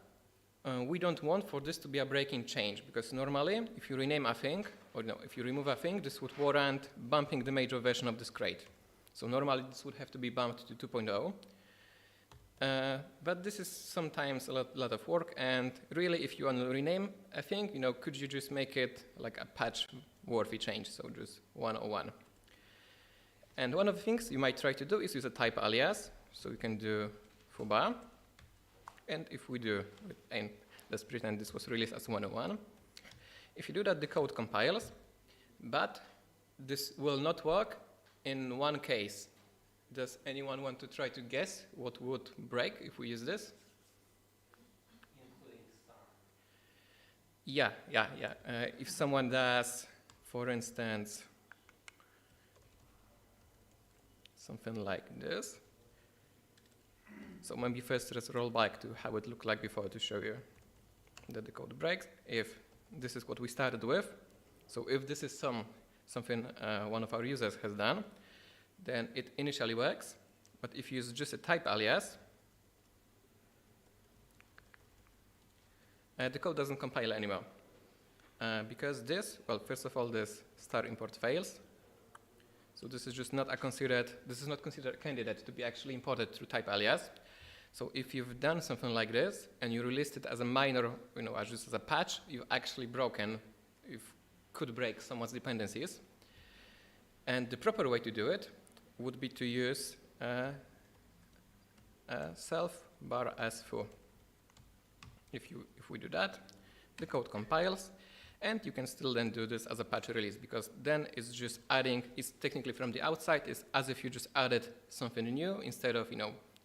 we don't want for this to be a breaking change, because normally if you rename a thing, or if you remove a thing, this would warrant bumping the major version of this crate. So normally this would have to be bumped to 2.0. But this is sometimes a lot of work, and really if you want to rename a thing, could you just make it like a patch-worthy change, so just 101. And one of the things you might try to do is use a type alias, so you can do foobar, and if we do, and let's pretend this was released as 101. If you do that, the code compiles, but this will not work in one case. Does anyone want to try to guess what would break if we use this? Including star. Yeah. If someone does, for instance, something like this. So maybe first let's roll back to how it looked like before to show you that the code breaks. If this is what we started with, so if this is something one of our users has done, then it initially works. But if you use just a type alias, the code doesn't compile anymore. Because this, well, first of all, this star import fails. So this is just not considered a candidate to be actually imported through type alias. So if you've done something like this and you released it as a minor, just as a patch, you've actually could break someone's dependencies. And the proper way to do it would be to use self bar as foo. If we do that, the code compiles, and you can still then do this as a patch release, because then it's just it's technically from the outside, it's as if you just added something new instead of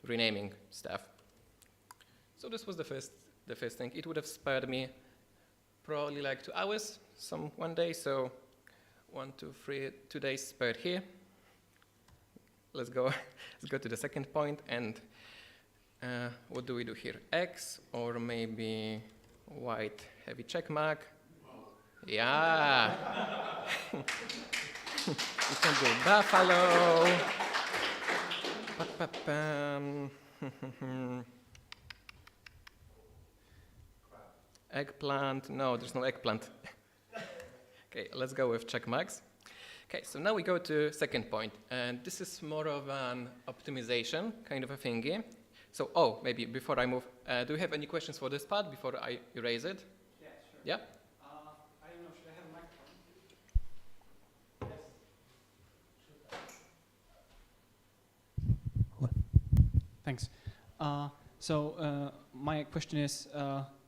renaming stuff. So this was the first thing. It would have spared me probably like 2 hours one day. So 1, 2, 3, 2 days spared here. Let's go to the second point. And what do we do here? X or maybe white heavy check mark? Yeah. You can do buffalo. Eggplant. No, there's no eggplant. Okay, let's go with check marks. Okay, so now we go to second point, and this is more of an optimization kind of a thingy. So, maybe before I move, do you have any questions for this part before I erase it? Yeah, sure. Yeah? I don't know, should I have a microphone? Yes. Thanks. My question is,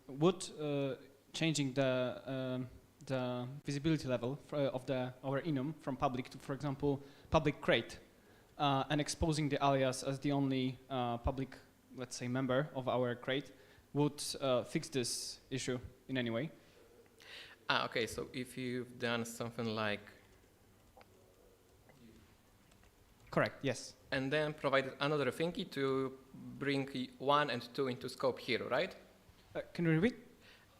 would changing the visibility level of our enum from public to, for example, public crate, and exposing the alias as the only public, let's say, member of our crate, would fix this issue in any way? Okay, so if you've done something like... Correct, yes. And then provided another thingy to bring 1 and 2 into scope here, right? Can you repeat?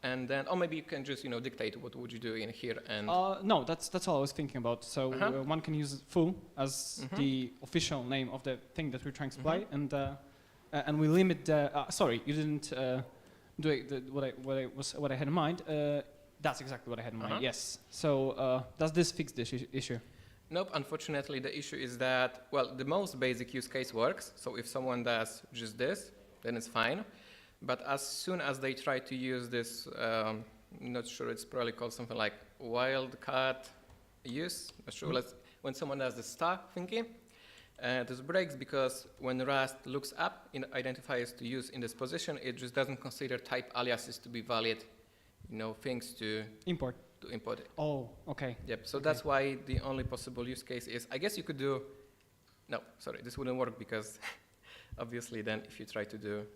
And then, or maybe you can just, dictate what would you do in here and... No, that's all I was thinking about. So one can use foo as the official name of the thing that we're trying to supply, and we limit the... sorry, you didn't do it, what I had in mind. That's exactly what I had in mind, yes. So does this fix this issue? Nope, unfortunately the issue is that, well, the most basic use case works. So if someone does just this, then it's fine. But as soon as they try to use this, not sure, it's probably called something like wildcard use. Not sure. When someone does the star thingy, this breaks because when Rust looks up in identifiers to use in this position, it just doesn't consider type aliases to be valid, things to import. It. Oh, okay. Yep. So that's why the only possible use case is, I guess you could do. No, sorry, this wouldn't work because obviously then if you try to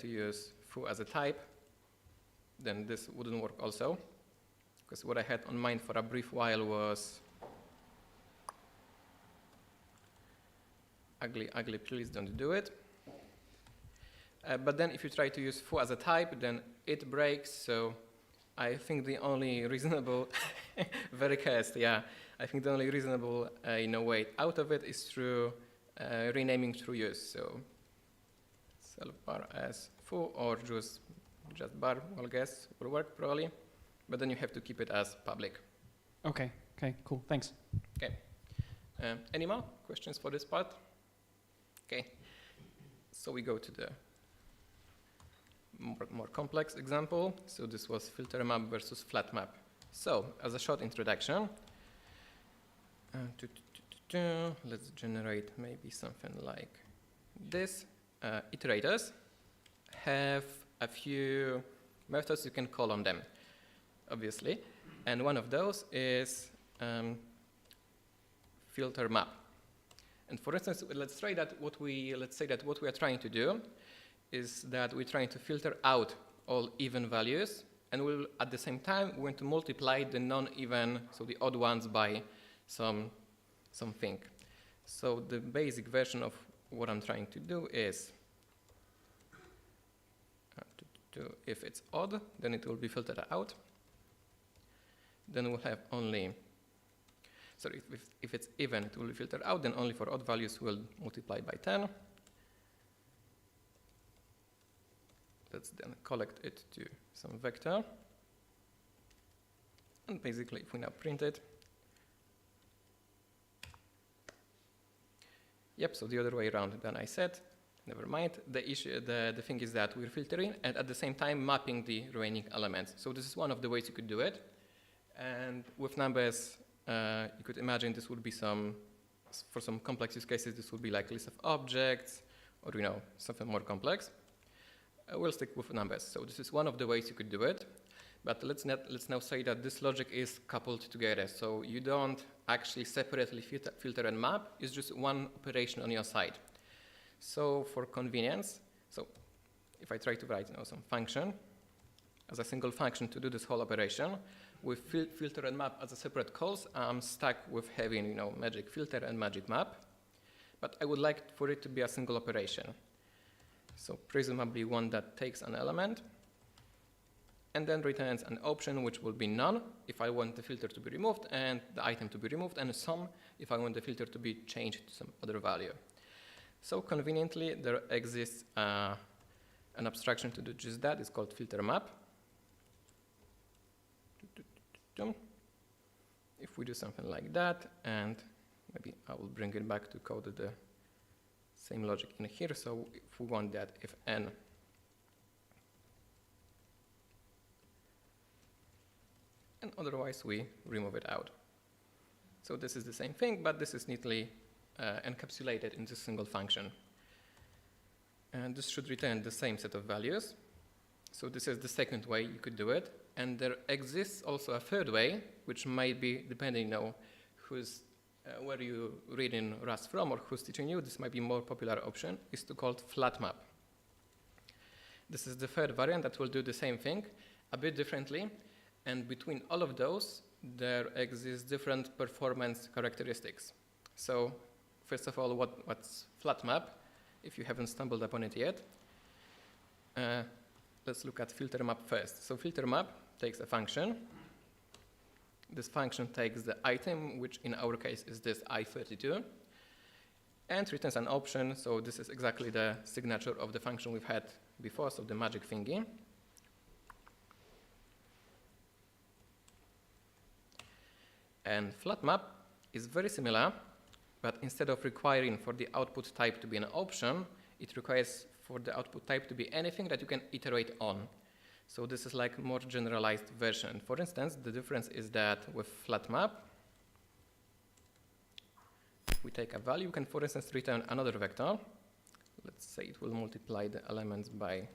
use foo as a type, then this wouldn't work also. Because what I had on mind for a brief while was ugly, please don't do it. But then if you try to use foo as a type, then it breaks. So I think the only reasonable, very cursed, yeah. I think the only reasonable way out of it is through renaming through use. So self bar as foo or just bar, I guess, will work probably. But then you have to keep it as public. Okay, cool, thanks. Okay. Any more questions for this part? Okay. So we go to the more complex example. So this was filter map versus flat map. So as a short introduction, let's generate maybe something like this. Iterators have a few methods you can call on them, obviously. And one of those is filter map. And for instance, let's say that what we are trying to do is that we're trying to filter out all even values, and we'll at the same time we want to multiply the non-even, so the odd ones, by something. So the basic version of what I'm trying to do is if it's odd, then it will be filtered out. Then we'll have only, sorry, if it's even, it will be filtered out, then only for odd values we'll multiply by 10. Let's then collect it to some vector. And basically, if we now print it, yep, so the other way around than I said. Never mind. The thing is that we're filtering and at the same time mapping the remaining elements. So this is one of the ways you could do it. And with numbers, you could imagine this would be for some complex use cases, this would be like a list of objects or, something more complex. We'll stick with numbers. So this is one of the ways you could do it. But let's now say that this logic is coupled together. So you don't actually separately filter and map. It's just one operation on your side. So for convenience, so if I try to write some function as a single function to do this whole operation, with filter and map as a separate calls, I'm stuck with having magic filter and magic map. But I would like for it to be a single operation. So presumably one that takes an element and then returns an option which will be none if I want the filter to be removed and the item to be removed, and some if I want the filter to be changed to some other value. So conveniently, there exists an abstraction to do just that. It's called filter map. If we do something like that, and maybe I will bring it back to code the same logic in here. So if we want that, if n and otherwise we remove it out. So this is the same thing, but this is neatly encapsulated in this single function. And this should return the same set of values. So this is the second way you could do it. And there exists also a third way, which might be, depending where you read in Rust from or who's teaching you, this might be a more popular option, is to call flat map. This is the third variant that will do the same thing, a bit differently. And between all of those, there exist different performance characteristics. So first of all, what's flat map, if you haven't stumbled upon it yet? Let's look at filter map first. So filter map takes a function. This function takes the item, which in our case is this I32, and returns an option. So this is exactly the signature of the function we've had before, so the magic thingy. And flat map is very similar, but instead of requiring for the output type to be an option, it requires for the output type to be anything that you can iterate on. So this is like more generalized version. For instance, the difference is that with flat map, if we take a value, we can, for instance, return another vector. Let's say it will multiply the elements by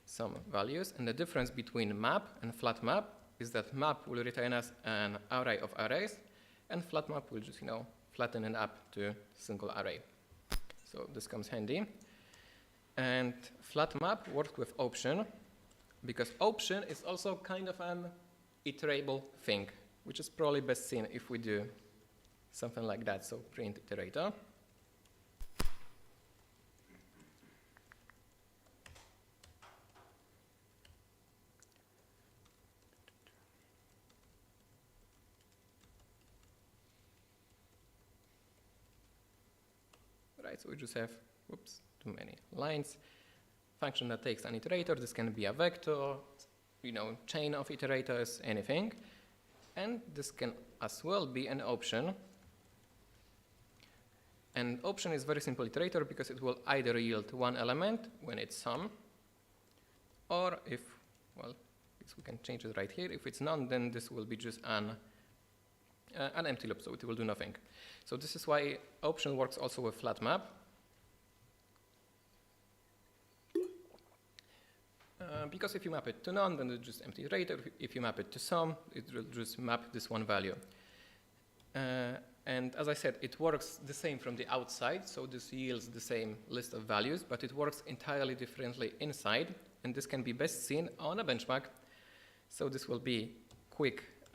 some values. And the difference between map and flat map is that map will return us an array of arrays, and flat map will just, flatten it up to a single array. So this comes handy. And flat map works with option, because option is also kind of an iterable thing, which is probably best seen if we do something like that. So print iterator. Right, so we just have, whoops, too many lines. Function that takes an iterator. This can be a vector, chain of iterators, anything. And this can as well be an option. And option is very simple iterator because it will either yield one element when it's sum, or if, well, we can change it right here. If it's none, then this will be just an empty loop, so it will do nothing. So this is why option works also with flat map. Because if you map it to none, then it's just empty iterator. If you map it to sum, it will just map this one value. And as I said, it works the same from the outside, so this yields the same list of values, but it works entirely differently inside, and this can be best seen on a benchmark. So this will be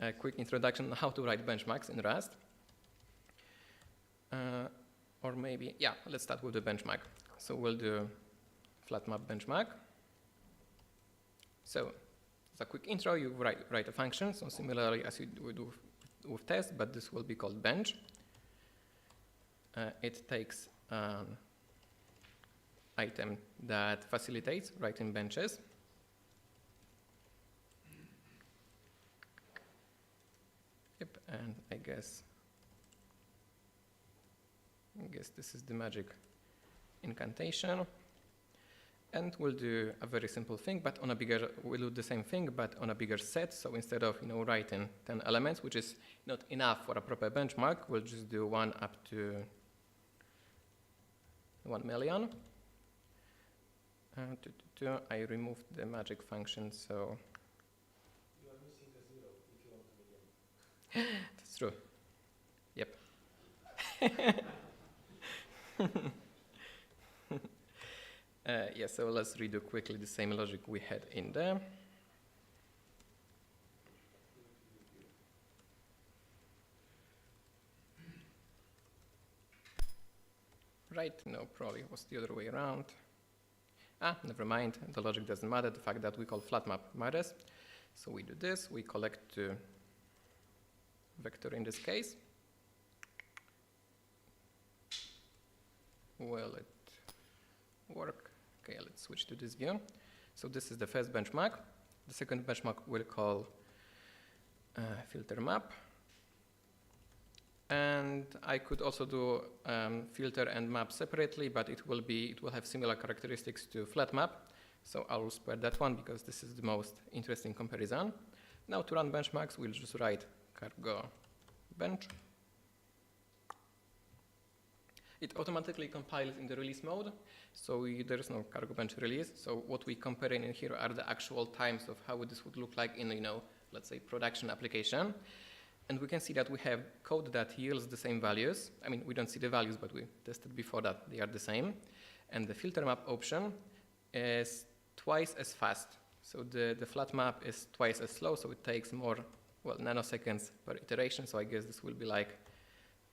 a quick introduction on how to write benchmarks in Rust. Or maybe, yeah, let's start with the benchmark. So we'll do flat map benchmark. So as a quick intro, you write a function, so similarly as you would do with test, but this will be called bench. It takes an item that facilitates writing benches. Yep, and I guess this is the magic incantation. And we'll do a very simple thing, but we'll do the same thing, but on a bigger set. So instead of writing 10 elements, which is not enough for a proper benchmark, we'll just do 1 up to 1 million. I removed the magic function, so You are missing a 0 if you want a million. that's true. Yep. Yeah, so let's redo quickly the same logic we had in there. Right, no, probably it was the other way around. Never mind, the logic doesn't matter, the fact that we call flat map matters. So we do this, we collect the vector in this case. Will it work? Okay, let's switch to this view. So this is the first benchmark. The second benchmark we'll call filter map. And I could also do filter and map separately, but it will have similar characteristics to flat map. So I'll spare that one because this is the most interesting comparison. Now to run benchmarks, we'll just write cargo bench. It automatically compiles in the release mode, so there is no cargo bench release. So what we comparing in here are the actual times of how this would look like in, let's say production application. And we can see that we have code that yields the same values. I mean, we don't see the values, but we tested before that they are the same. And the filter map option is twice as fast. So the flat map is twice as slow, so it takes more, nanoseconds per iteration. So I guess this will be like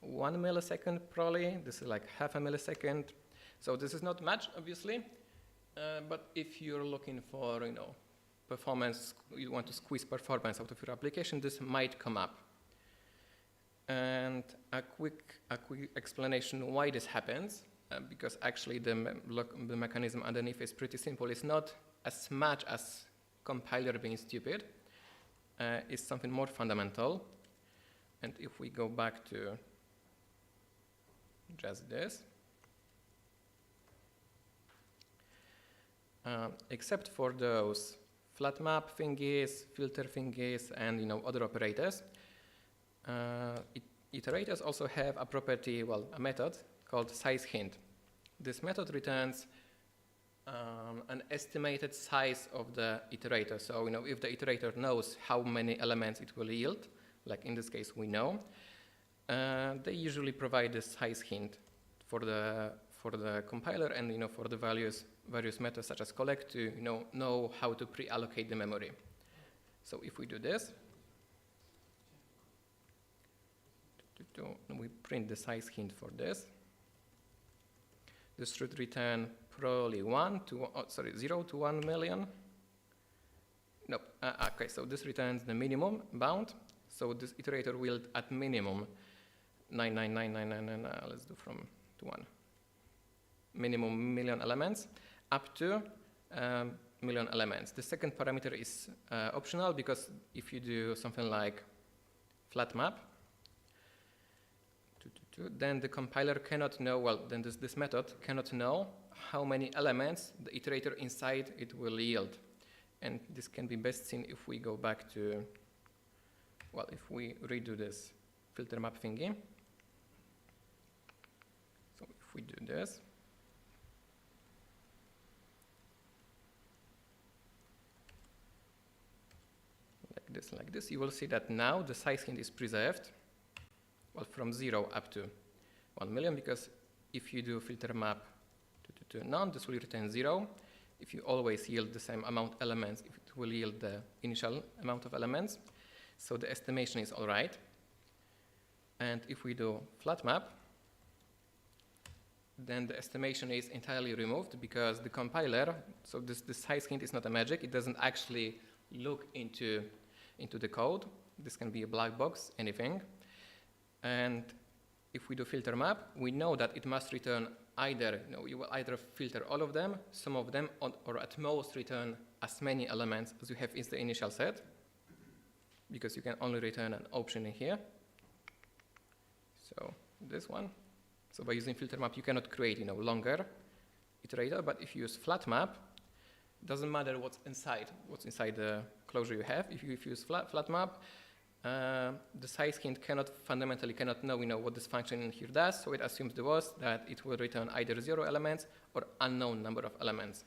1 millisecond probably. This is like half a millisecond. So this is not much, obviously. But if you're looking for, performance, you want to squeeze performance out of your application, this might come up. And a quick explanation why this happens, because actually the mechanism underneath is pretty simple. It's not as much as compiler being stupid. It's something more fundamental. And if we go back to just this, except for those flat map thingies, filter thingies, and other operators, iterators also have a property, a method called size hint. This method returns an estimated size of the iterator. So if the iterator knows how many elements it will yield, like in this case we know, they usually provide the size hint for the compiler and for the various methods such as collect to know how to pre-allocate the memory. So if we do this, we print the size hint for this. This should return probably 0 to 1 million. No, okay, so this returns the minimum bound. So this iterator will at minimum 99999, let's do from to 1. Minimum million elements up to million elements. The second parameter is optional because if you do something like flat map, then the compiler cannot know, then this method cannot know how many elements the iterator inside it will yield. And this can be best seen if we go back to, if we redo this filter map thingy. So if we do this, like this, you will see that now the size hint is preserved. well, from 0 up to 1 million, because if you do filter map to none, this will return 0. If you always yield the same amount of elements, it will yield the initial amount of elements. So the estimation is all right. And if we do flat map, then the estimation is entirely removed because the compiler, so this size hint is not a magic. It doesn't actually look into the code. This can be a black box, anything. And if we do filter map, we know that it must return either, you will either filter all of them, some of them, or at most return as many elements as you have in the initial set, because you can only return an option in here. So this one. So by using filter map, you cannot create, longer iterator. But if you use flat map, it doesn't matter what's inside the closure you have. If you use flat map, the size hint fundamentally cannot know, what this function in here does. So it assumes that it will return either 0 elements or unknown number of elements.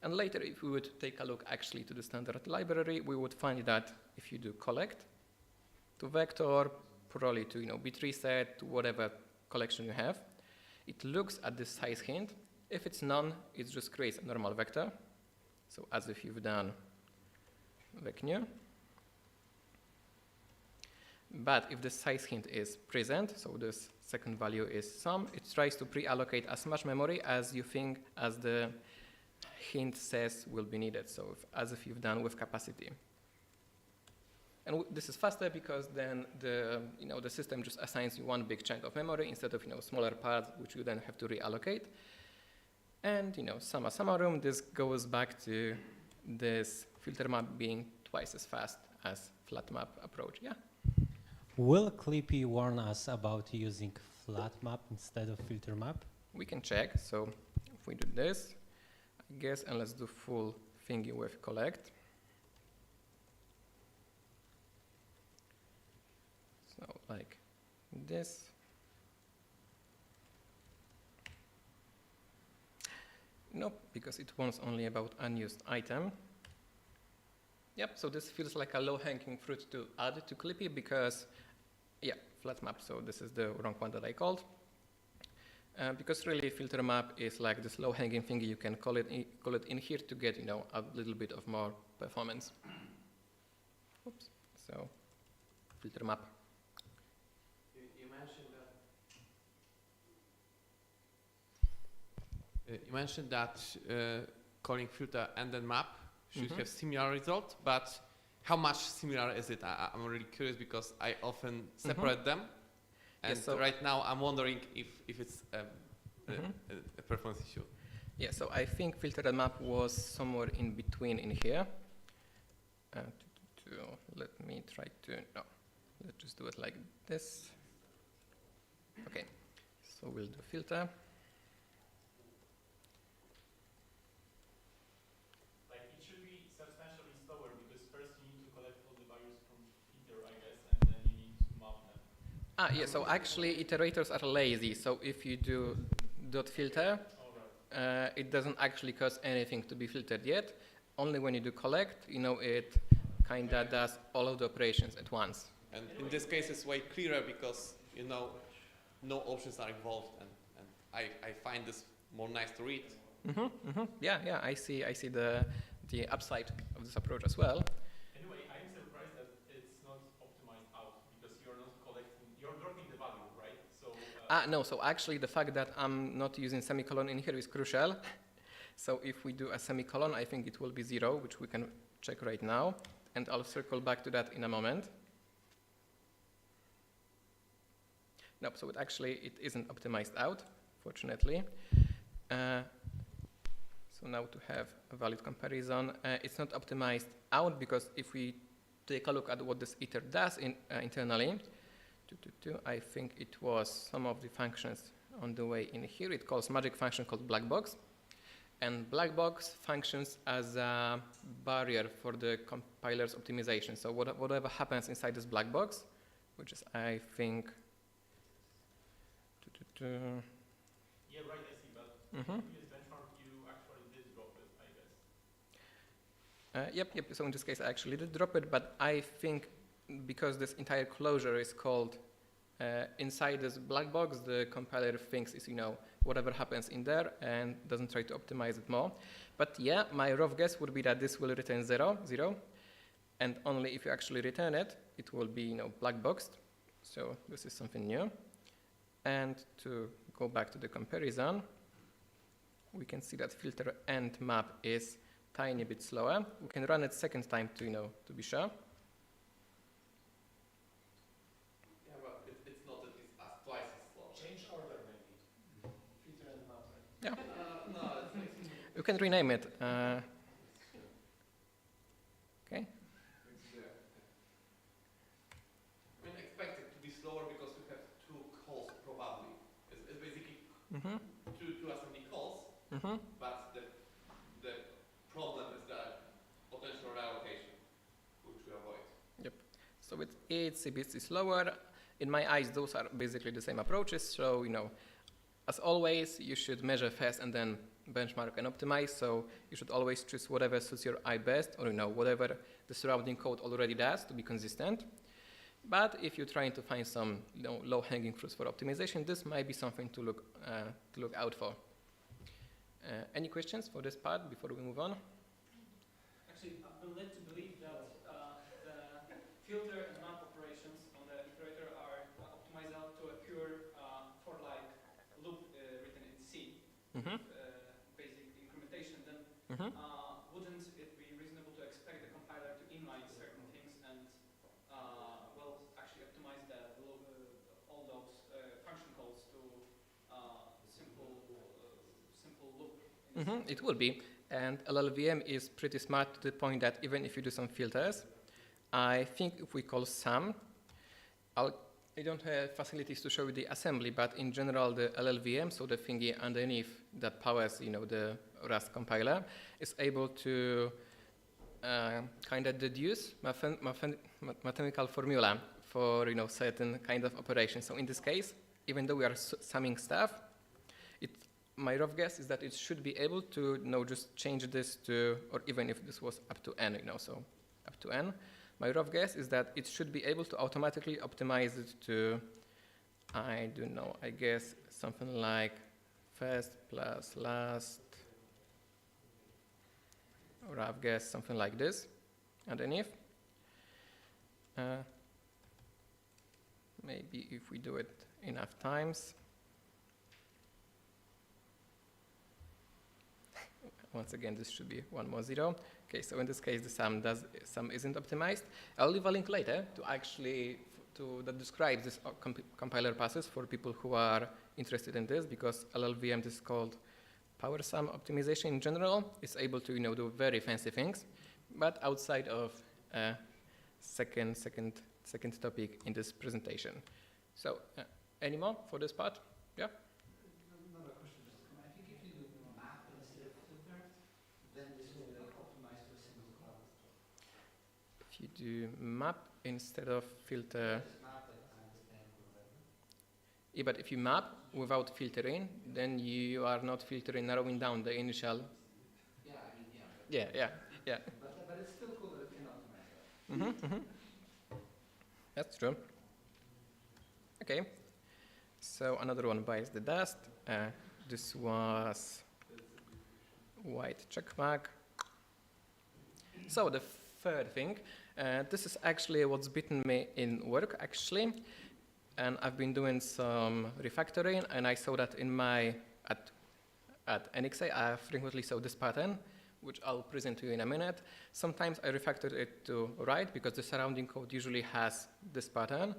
And later, if we would take a look actually to the standard library, we would find that if you do collect to vector, probably to B3 set, to whatever collection you have, it looks at the size hint. If it's none, it just creates a normal vector. So as if you've done vec new. But if the size hint is present, so this second value is sum, it tries to pre-allocate as much memory as you think as the hint says will be needed. So as if you've done with capacity. And this is faster because then the system just assigns you one big chunk of memory instead of smaller parts which you then have to reallocate. And summa summarum, this goes back to this filter map being twice as fast as flat map approach. Yeah. Will Clippy warn us about using flat map instead of filter map? We can check. So if we do this, I guess, and let's do full thingy with collect. So like this. Nope, because it warns only about unused item. Yep, so this feels like a low-hanging fruit to add to Clippy because, yeah, flat map, so this is the wrong one that I called. Because really filter map is like this low-hanging thing, you can call it in here to get, a little bit of more performance. Oops, so filter map. You mentioned that calling filter and then map should have similar result, but how much similar is it? I'm really curious because I often separate them, and yes, so right now I'm wondering if it's a performance issue. Yeah, so I think filter and map was somewhere in between in here. Let me try to, no, let's just do it like this. Okay, so we'll do filter. Yeah, so actually iterators are lazy. So if you do dot filter, it doesn't actually cause anything to be filtered yet. Only when you do collect, it kind of does all of the operations at once. And in this case, it's way clearer because, no options are involved, and I find this more nice to read. Yeah, I see the upside of this approach as well. Anyway, I am surprised that it's not optimized out because you're not collecting, you're dropping the value, right? So no, so actually the fact that I'm not using semicolon in here is crucial. So if we do a semicolon, I think it will be 0, which we can check right now, and I'll circle back to that in a moment. Nope, so it isn't optimized out, fortunately. So now to have a valid comparison, it's not optimized out because if we take a look at what this iter does internally, I think it was some of the functions on the way in here. It calls magic function called black box. And black box functions as a barrier for the compiler's optimization. So whatever happens inside this black box, which is, I think, yeah, right, I see, but previous benchmark, you actually did drop it, I guess. Yep, so in this case I actually did drop it, but I think because this entire closure is called inside this black box, the compiler thinks is, whatever happens in there and doesn't try to optimize it more. But yeah, my rough guess would be that this will return 0, 0. And only if you actually return it, it will be, black boxed. So this is something new. And to go back to the comparison, we can see that filter and map is tiny bit slower. We can run it second time to, to be sure. Yeah, but it's not at least as twice as slow. Change order maybe. Filter and map. Yeah. No, it's like You can rename it. Okay. I mean, expect it to be slower because we have 2 calls probably. It's basically Mm-hmm. two assembly calls, Mm-hmm. but the problem is the potential reallocation, which we avoid. So it's a bit slower. In my eyes, those are basically the same approaches. So, as always, you should measure first and then benchmark and optimize. So you should always choose whatever suits your eye best, or whatever the surrounding code already does to be consistent. But if you're trying to find some low-hanging fruits for optimization, this might be something to look out for. Any questions for this part before we move on? Actually, I've been led to believe that the filter and map operations on the iterator are optimized out to a pure for-like loop written in C, Mm-hmm. basic incrementation. Then Mm-hmm. wouldn't it be reasonable to expect the compiler to inline certain things and actually optimize all those function calls to simple loop? Mm-hmm. It will be. And LLVM is pretty smart to the point that even if you do some filters, I think if we call sum, I don't have facilities to show you the assembly, but in general, the LLVM, so the thingy underneath that powers, the Rust compiler, is able to kind of deduce mathematical formula for, certain kind of operations. So in this case, even though we are summing stuff, my rough guess is that it should be able to, just change this to, or even if this was up to n, so up to n. My rough guess is that it should be able to automatically optimize it to, I don't know, I guess something like first plus last, or I've guessed something like this underneath. Maybe if we do it enough times. Once again, this should be 1 more 0. Okay, so in this case, the sum isn't optimized. I'll leave a link later that describes this compiler passes for people who are interested in this, because LLVM, this is called power sum optimization in general. It's able to do very fancy things, but outside of second topic in this presentation. So, any more for this part? Yeah. Another question, just to come. I think if you do map instead of filter, then this will be optimized to a single cloud. If you do map instead of filter, Just map it, I understand whatever. yeah, but if you map without filtering, then you are not filtering, narrowing down the initial. Yeah, I mean, yeah. Yeah. But it's still cool that it can optimize that. Mm-hmm, mm-hmm. That's true. Okay. So another one bites the dust. This was white checkmark. So the third thing, this is actually what's beaten me in work, actually. And I've been doing some refactoring, and I saw that in my, at NXA, I frequently saw this pattern, which I'll present to you in a minute. Sometimes I refactored it to right, because the surrounding code usually has this pattern.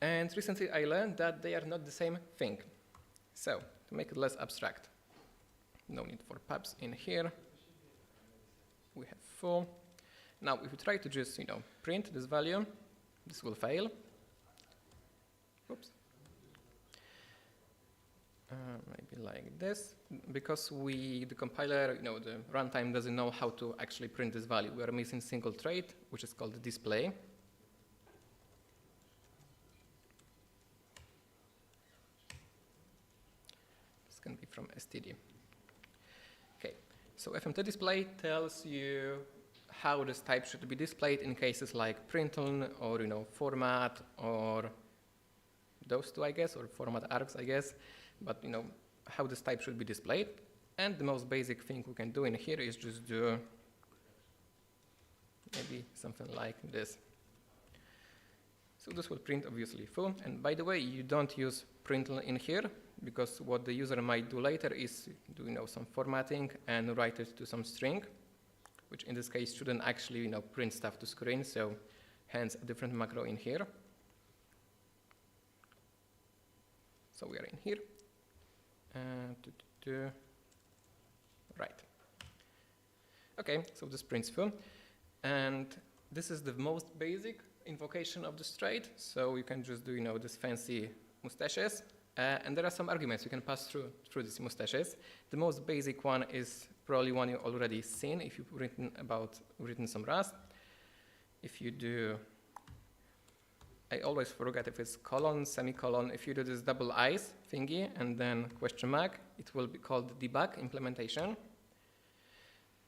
And recently I learned that they are not the same thing. So, to make it less abstract, no need for pubs in here. We have 4. Now, if we try to just, print this value, this will fail. Oops. Maybe like this, because the compiler, the runtime doesn't know how to actually print this value. We are missing single trait, which is called display. This can be from std. Okay, so FMT display tells you how this type should be displayed in cases like println or format or those two, I guess, or format args, I guess, but you know, how this type should be displayed. And the most basic thing we can do in here is just do maybe something like this. So this will print obviously full. And by the way, you don't use print in here, because what the user might do later is do, you know, some formatting and write it to some string, which in this case shouldn't actually, you know, print stuff to screen. So hence a different macro in here. So we are in here. Right. Okay, so this prints full. And this is the most basic invocation of this trait. So you can just do, you know, this fancy mustaches. And there are some arguments you can pass through these mustaches. The most basic one is probably one you've already seen if you've written some Rust. If you do, I always forget if it's colon, semicolon. If you do this double i's thingy and then question mark, it will be called debug implementation.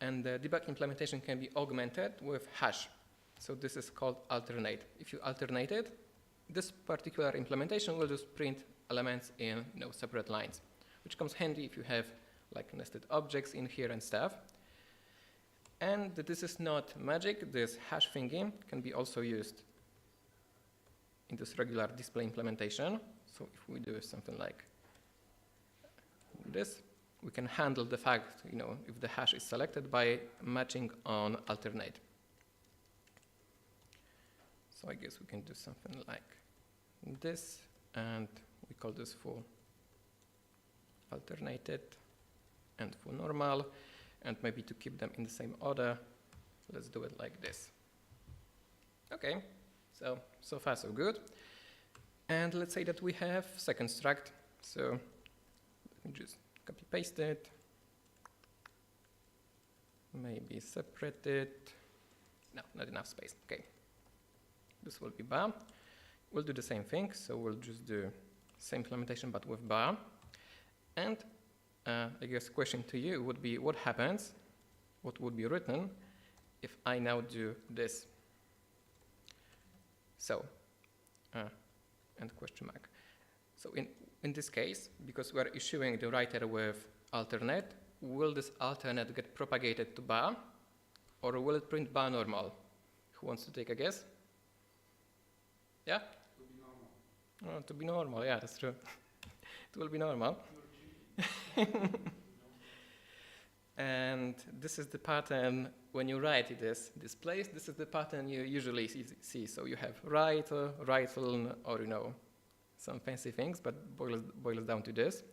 And the debug implementation can be augmented with hash. So this is called alternate. If you alternate it, this particular implementation will just print elements in, you know, separate lines, which comes handy if you have like nested objects in here and stuff. And this is not magic. This hash thingy can be also used in this regular display implementation. So if we do something like this, we can handle the fact, you know, if the hash is selected by matching on alternate. So I guess we can do something like this, and we call this full alternated and full normal, and maybe to keep them in the same order, let's do it like this. Okay, so far so good. And let's say that we have second struct. So let me just copy paste it, maybe separate it. No, not enough space. Okay, this will be bar. We'll do the same thing. So we'll just do same implementation but with bar. And I guess question to you would be, what happens, what would be written if I now do this? So, and question mark. So in this case, because we're issuing the writer with alternate, will this alternate get propagated to bar, or will it print bar normal? Who wants to take a guess? Yeah? To be normal. Oh, to be normal, yeah, that's true. It will be normal. And this is the pattern when you write this place. This is the pattern you usually see. So you have write, writeln, or you know, some fancy things, but boils down to this.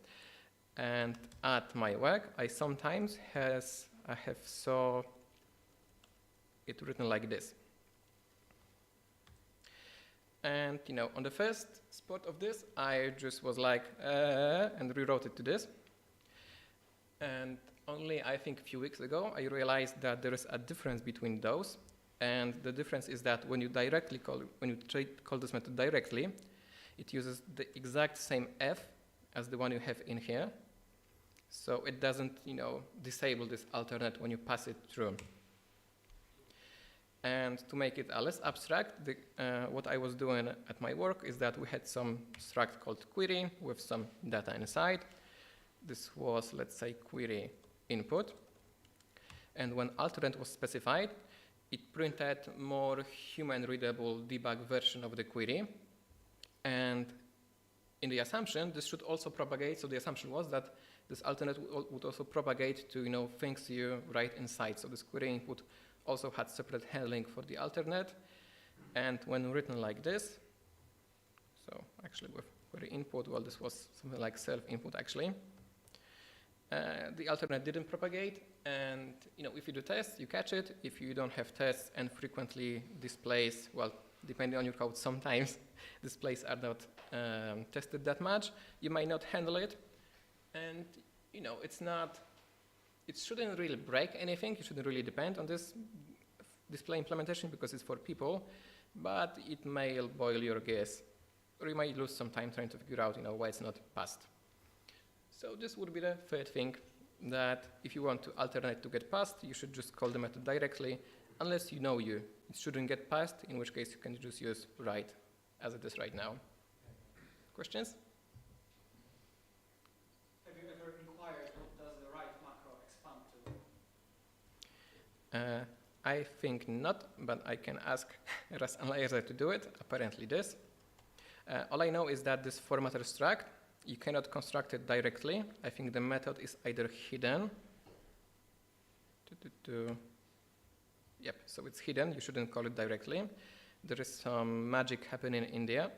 And at my work, I sometimes have saw it written like this. And you know, on the first spot of this, I just was like, and rewrote it to this. And only, I think, a few weeks ago, I realized that there is a difference between those. And the difference is that when you directly call this method directly, it uses the exact same f as the one you have in here. So it doesn't, you know, disable this alternate when you pass it through. And to make it less abstract, what I was doing at my work is that we had some struct called query with some data inside. This was, let's say, query input. And when alternate was specified, it printed more human-readable debug version of the query. And in the assumption, this should also propagate. So the assumption was that this alternate would also propagate to, you know, things you write inside. So this query input also had separate handling for the alternate. And when written like this, so actually with query input, well, this was something like self-input actually. The alternate didn't propagate, and you know, if you do tests, you catch it. If you don't have tests and frequently displays, well, depending on your code, sometimes displays are not tested that much, you might not handle it. And you know, it shouldn't really break anything. It shouldn't really depend on this display implementation because it's for people, but it may boil your guess, or you might lose some time trying to figure out, you know, why it's not passed. So this would be the third thing, that if you want to alternate to get passed, you should just call the method directly, unless you know it shouldn't get passed, in which case you can just use write as it is right now. Questions? Have you ever inquired what does the right macro expand to? I think not, but I can ask Rust Analyzer to do it. Apparently this. All I know is that this formatter struct, you cannot construct it directly. I think the method is either hidden. Yep, so it's hidden. You shouldn't call it directly. There is some magic happening in there.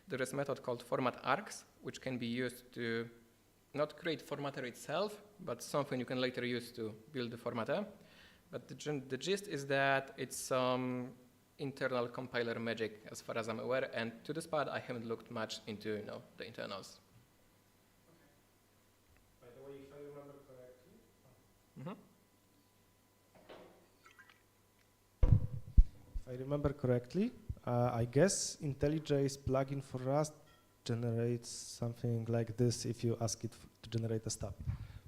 There is a method called format args, which can be used to not create formatter itself, but something you can later use to build the formatter. But the gist is that it's some internal compiler magic, as far as I'm aware, and to this part, I haven't looked much into the internals. By the way, if I remember correctly, Mm-hmm. If I remember correctly, I guess IntelliJ's plugin for Rust generates something like this if you ask it to generate a stub.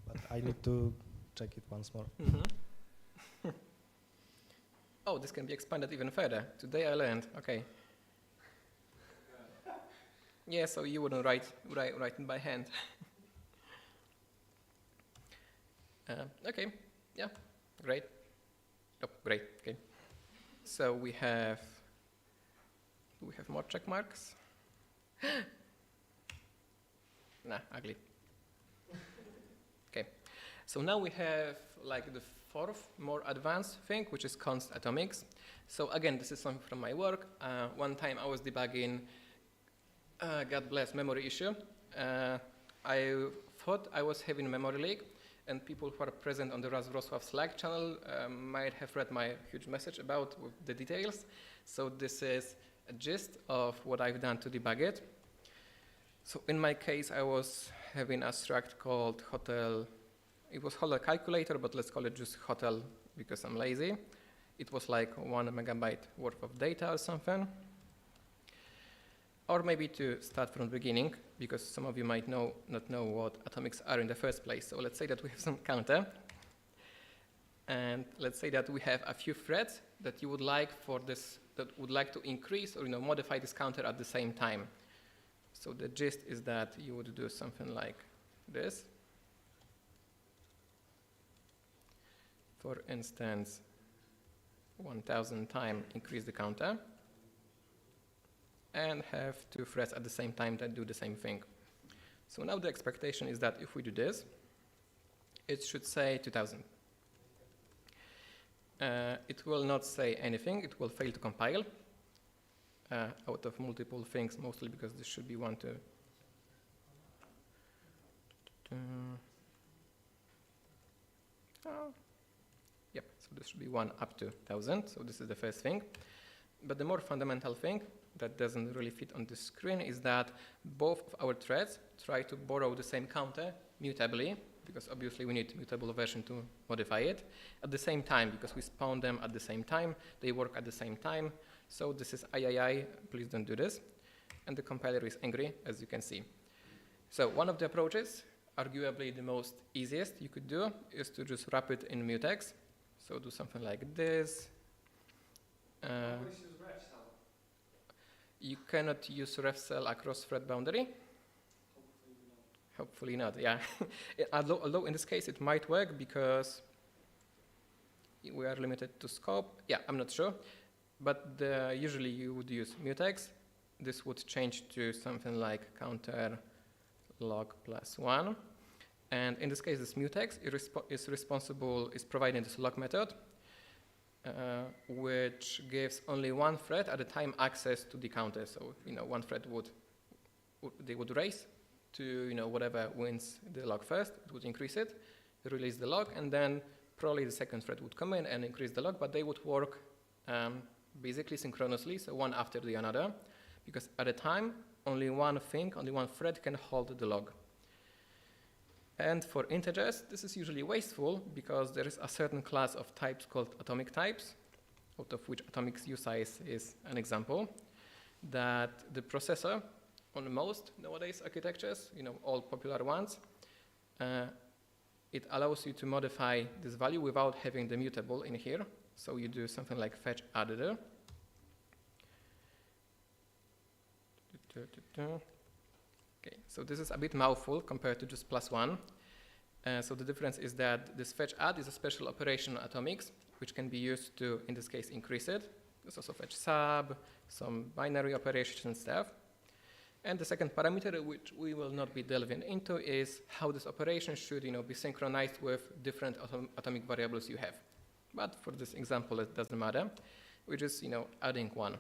But I need to check it once more. Mm-hmm. Oh, this can be expanded even further. Today I learned. Okay. Yeah, so you wouldn't write it by hand. Okay. Yeah. Great. Oh, great. Okay. So we have. Do we have more check marks? Nah, ugly. Okay. So now we have like the fourth, more advanced thing, which is const atomics. So again, this is something from my work. One time I was debugging, God bless, memory issue. I thought I was having a memory leak, and people who are present on the Wrocław Slack channel might have read my huge message about the details. So this is a gist of what I've done to debug it. So in my case, I was having a struct called hotel. It was hotel calculator, but let's call it just hotel because I'm lazy. It was like 1 megabyte worth of data or something. Or maybe to start from the beginning, because some of you might not know what atomics are in the first place. So let's say that we have some counter. And let's say that we have a few threads that you would like to increase or modify this counter at the same time. So the gist is that you would do something like this. For instance, 1,000 times increase the counter and have 2 threads at the same time that do the same thing. So now the expectation is that if we do this, it should say 2,000. It will not say anything. It will fail to compile out of multiple things, mostly because this should be 1, 2. Yep, so this should be 1 up to 1,000. So this is the first thing. But the more fundamental thing that doesn't really fit on the screen is that both of our threads try to borrow the same counter mutably, because obviously we need mutable version to modify it, at the same time, because we spawn them at the same time, they work at the same time. So this is III, please don't do this. And the compiler is angry, as you can see. So one of the approaches, arguably the most easiest you could do, is to just wrap it in mutex. So do something like this. You cannot use refcell across thread boundary. Hopefully not, yeah. Although in this case it might work because we are limited to scope. Yeah, I'm not sure. But usually you would use mutex. This would change to something like counter log +1. And in this case, this mutex is providing this log method, which gives only one thread at a time access to the counter. So, one thread would race to, whatever wins the log first. It would increase it, release the log, and then probably the second thread would come in and increase the log, but they would work basically synchronously, so one after the other, because at a time, only one thread can hold the log. And for integers, this is usually wasteful because there is a certain class of types called atomic types, out of which atomic usize is an example, that the processor on most nowadays architectures, all popular ones, it allows you to modify this value without having the mutable in here. So you do something like fetch addr. Okay, so this is a bit mouthful compared to just +1. So the difference is that this fetch add is a special operation on atomics, which can be used to, in this case, increase it. There's also fetch sub, some binary operations and stuff. And the second parameter, which we will not be delving into, is how this operation should, be synchronized with different atomic variables you have. But for this example, it doesn't matter. We're just, adding one.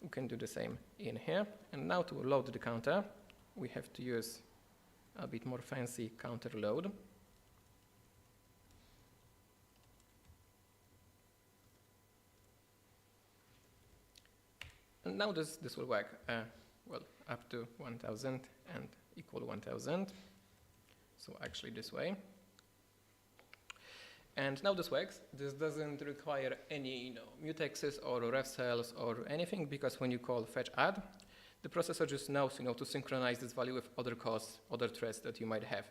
We can do the same in here. And now to load the counter, we have to use a bit more fancy counter load. And now this will work, well, up to 1,000 and equal 1,000. So actually this way. And now this works. This doesn't require any mutexes or ref cells or anything, because when you call fetch add, the processor just knows to synchronize this value with other cores, other threads that you might have.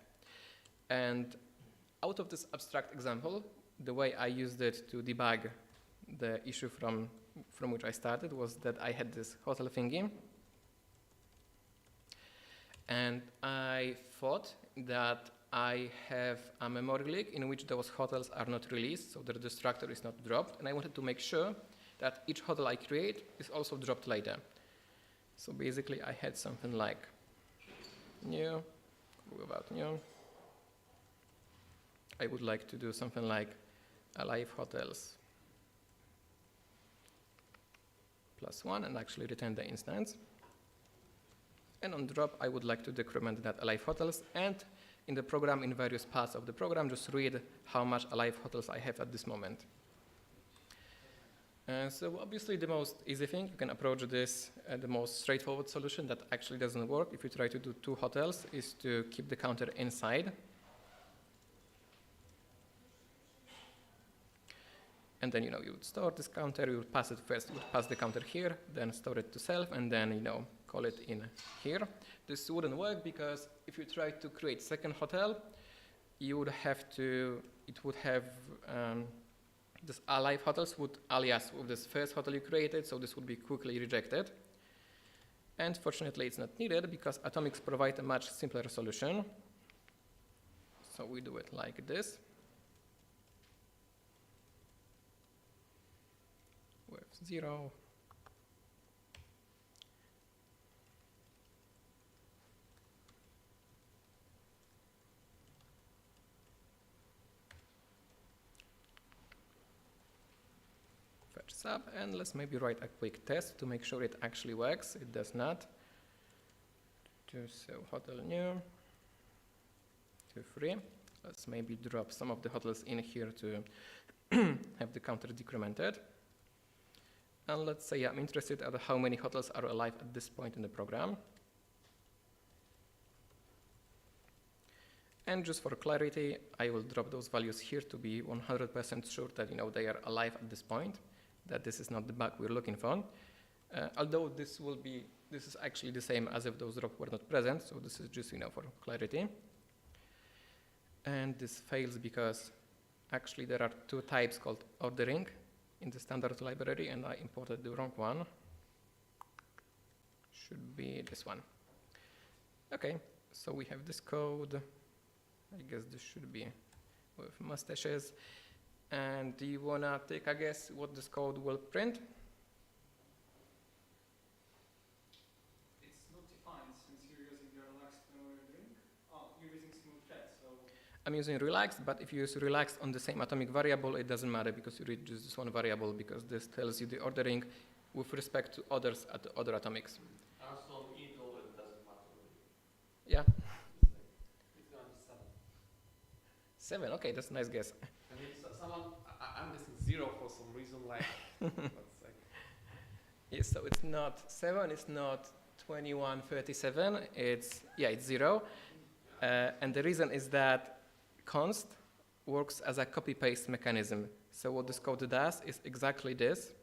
And out of this abstract example, the way I used it to debug the issue from which I started was that I had this hotel thingy. And I thought that I have a memory leak in which those hotels are not released, so the destructor is not dropped. And I wanted to make sure that each hotel I create is also dropped later. So basically, I had something like new, without new. I would like to do something like alive hotels +1 and actually return the instance. And on drop, I would like to decrement that alive hotels, and in the program, in various parts of the program, just read how much alive hotels I have at this moment. So obviously the most easy thing, you can approach this, the most straightforward solution that actually doesn't work if you try to do 2 hotels, is to keep the counter inside. And then, you would store this counter, you would pass it first, you would pass the counter here, then store it to self, and then, call it in here. This wouldn't work because if you try to create second hotel, you would have to, it would have, this alive hotels would alias with this first hotel you created, so this would be quickly rejected. And fortunately, it's not needed because atomics provide a much simpler solution. So we do it like this. With 0. Fetch sub, and let's maybe write a quick test to make sure it actually works. It does not. So hotel new, 2, 3. Let's maybe drop some of the hotels in here to have the counter decremented. And let's say I'm interested at how many hotels are alive at this point in the program. And just for clarity, I will drop those values here to be 100% sure that they are alive at this point, that this is not the bug we're looking for. Although this is actually the same as if those drops were not present, so this is just for clarity. And this fails because actually there are 2 types called ordering in the standard library, and I imported the wrong one. Should be this one. Okay, so we have this code. I guess this should be with mustaches. And do you wanna take a guess what this code will print? It's not defined since you're using the relaxed memory link. Oh, you're using smooth thread, so. I'm using relaxed, but if you use relaxed on the same atomic variable, it doesn't matter because you read just this one variable, because this tells you the ordering with respect to others at other atomics. Also, it doesn't matter really. Yeah. It's going to 7. 7, okay, that's a nice guess. I mean, I'm guessing 0 for some reason, like, that's like. Yes, so it's not 7, it's not 2137, it's 0. And the reason is that const works as a copy-paste mechanism. So what this code does is exactly this.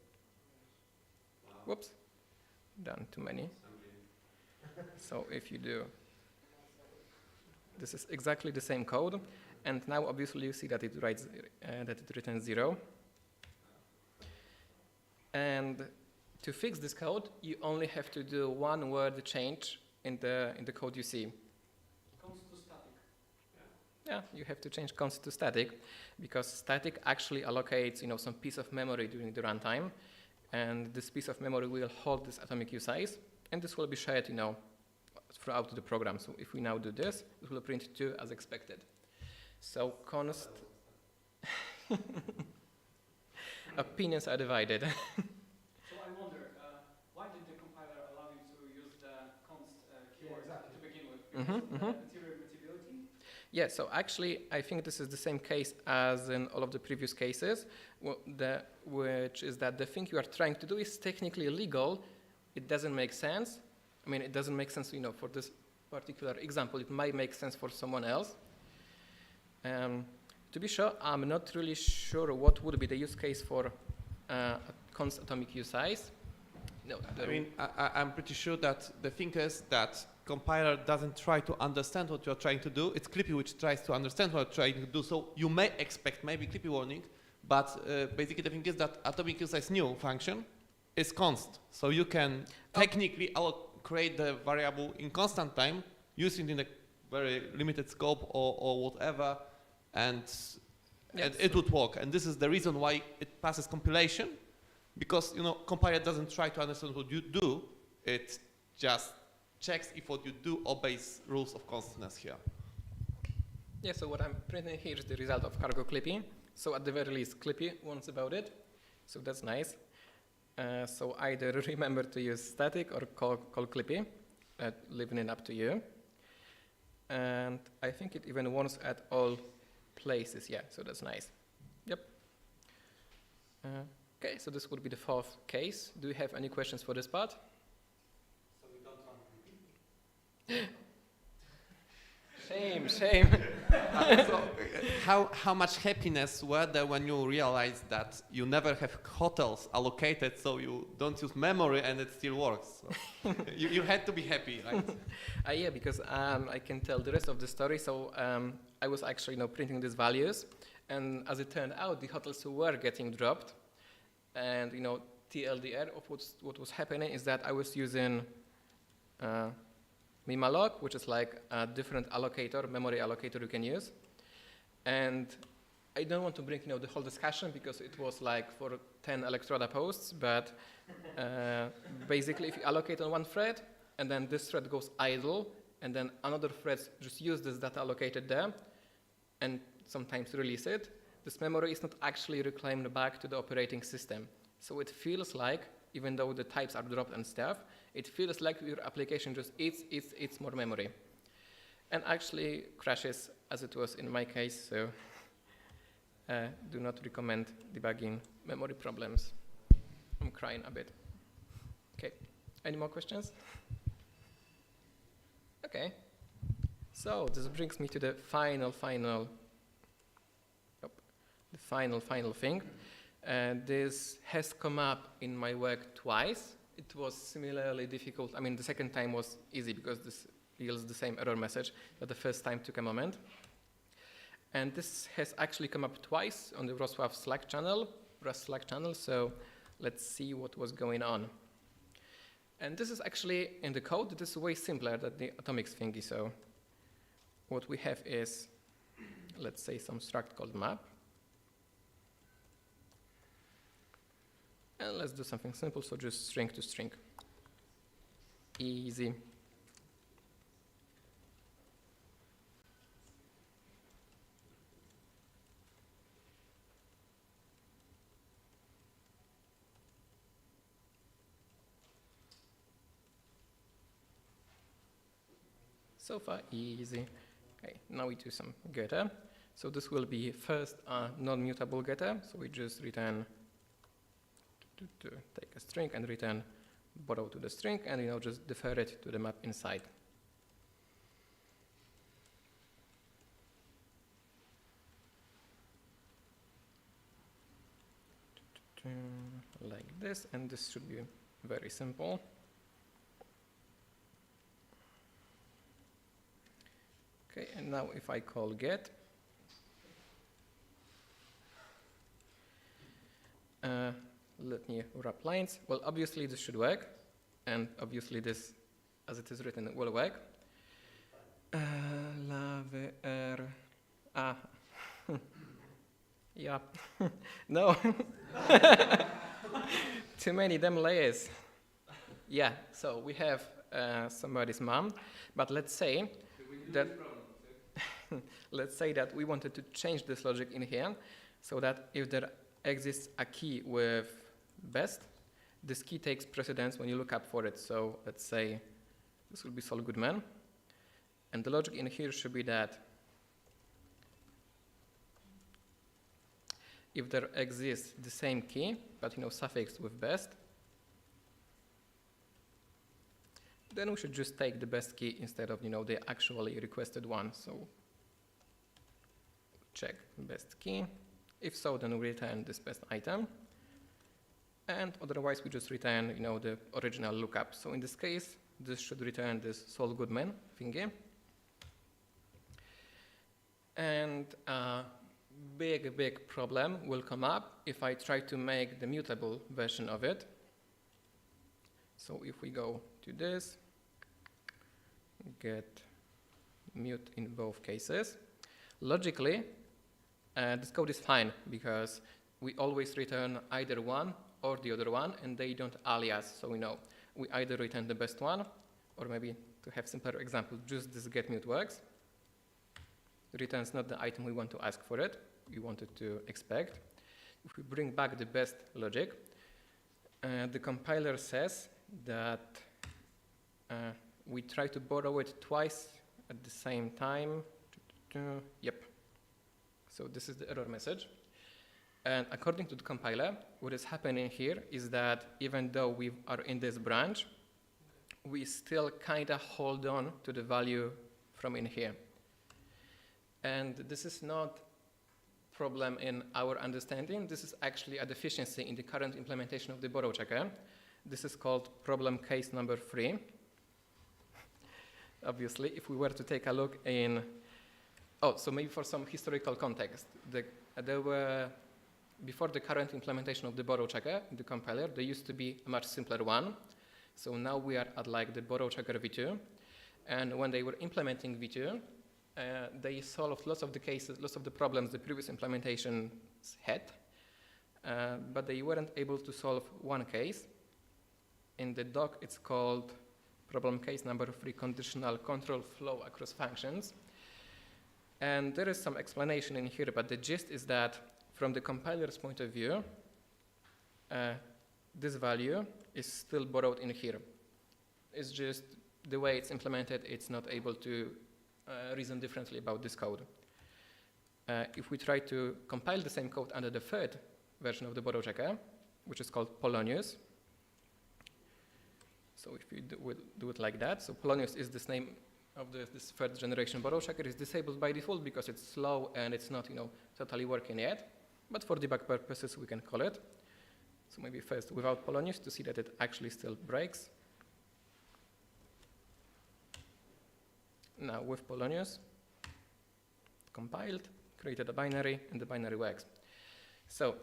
Wow. Whoops, done too many. So if you do, this is exactly the same code. And now obviously you see that it writes, that it returns 0. And To fix this code, you only have to do one word change in the code you see. Const to static. Yeah, you have to change const to static because static actually allocates, some piece of memory during the runtime, and this piece of memory will hold this atomic size, and this will be shared, throughout the program. So if we now do this, it will print 2 as expected. So const opinions are divided. So I wonder, why did the compiler allow you to use the const keyword to begin with? Because of the anterior mutability? Yeah, so actually, I think this is the same case as in all of the previous cases, which is that the thing you are trying to do is technically legal. It doesn't make sense. I mean, it doesn't make sense, for this particular example. It might make sense for someone else. To be sure, I'm not really sure what would be the use case for a const atomic size. No, I'm pretty sure that the thing is that compiler doesn't try to understand what you're trying to do. It's Clippy which tries to understand what you're trying to do. So you may expect maybe Clippy warning, but basically the thing is that atomic size new function is const. So you can technically create the variable in constant time, using in a very limited scope or whatever, and it would work. And this is the reason why it passes compilation, because compiler doesn't try to understand what you do. It just checks if what you do obeys rules of constantness here. Yeah, so what I'm printing here is the result of cargo Clippy. So at the very least, Clippy warns about it. So that's nice. So either remember to use static or call Clippy, leaving it up to you. And I think it even warns at all places. Yeah, so that's nice. Yep. Okay, so this would be the 4th case. Do you have any questions for this part? So we don't run Clippy? Shame, shame. So how much happiness were there when you realized that you never have hotels allocated, so you don't use memory and it still works? So you had to be happy, right? Yeah, because I can tell the rest of the story. So I was actually printing these values, and as it turned out, the hotels were getting dropped, and TLDR of what was happening is that I was using Mimalog, which is like a different allocator, memory allocator you can use. And I don't want to bring the whole discussion because it was like for 10 Electroda posts, but basically if you allocate on one thread and then this thread goes idle and then another thread just use this data allocated there and sometimes release it, this memory is not actually reclaimed back to the operating system. So it feels like, even though the types are dropped and stuff, it feels like your application just eats more memory. And actually crashes, as it was in my case, so do not recommend debugging memory problems. I'm crying a bit. Okay, any more questions? Okay, so this brings me to the final thing. This has come up in my work twice. It was similarly difficult. I mean, the second time was easy because this yields the same error message, but the first time took a moment. And this has actually come up twice on the Wrocław Slack channel, so let's see what was going on. And this is actually in the code. This is way simpler than the atomics thingy. So what we have is, let's say, some struct called map. And let's do something simple, so just string to string. Easy. So far, easy. Okay, now we do some getter. So this will be first a non-mutable getter. So we just return to take a string and return borrow to the string, and just defer it to the map inside. Like this, and this should be very simple. Okay, and now if I call get, let me wrap lines. Well, obviously this should work, and obviously this, as it is written, will work. Yeah, no. Too many damn layers. Yeah, so we have somebody's mom, but let's say that let's say that we wanted to change this logic in here, so that if there exists a key with best, this key takes precedence when you look up for it. So let's say this will be Saul Goodman, and the logic in here should be that if there exists the same key, but suffixed with best, then we should just take the best key instead of the actually requested one. So check best key. If so, then we return this best item, and otherwise we just return the original lookup. So in this case, this should return this Saul Goodman thingy. And big problem will come up if I try to make the mutable version of it. So if we go to this, get mute in both cases, logically this code is fine because we always return either one or the other one, and they don't alias. So we either return the best one, or maybe to have simpler example, just this get mute works. Returns not the item we want to ask for it, we wanted to expect. If we bring back the best logic, the compiler says that we try to borrow it twice at the same time. Yep. So this is the error message. And according to the compiler, what is happening here is that even though we are in this branch, we still kind of hold on to the value from in here. And this is not a problem in our understanding. This is actually a deficiency in the current implementation of the borrow checker. This is called problem case number 3. Obviously, if we were to take a look in, so maybe for some historical context, there were, before the current implementation of the borrow checker, the compiler, there used to be a much simpler one. So now we are at like the borrow checker v2. And when they were implementing v2, they solved lots of the cases, lots of the problems the previous implementations had, but they weren't able to solve one case. In the doc, it's called problem case number 3, conditional control flow across functions. And there is some explanation in here, but the gist is that from the compiler's point of view, this value is still borrowed in here. It's just the way it's implemented, it's not able to reason differently about this code. If we try to compile the same code under the third version of the borrow checker, which is called Polonius, so if you do it like that, so Polonius is this name of this third generation borrow checker, is disabled by default because it's slow and it's not totally working yet, but for debug purposes we can call it. So maybe first without Polonius to see that it actually still breaks. Now with Polonius, compiled, created a binary, and the binary works. So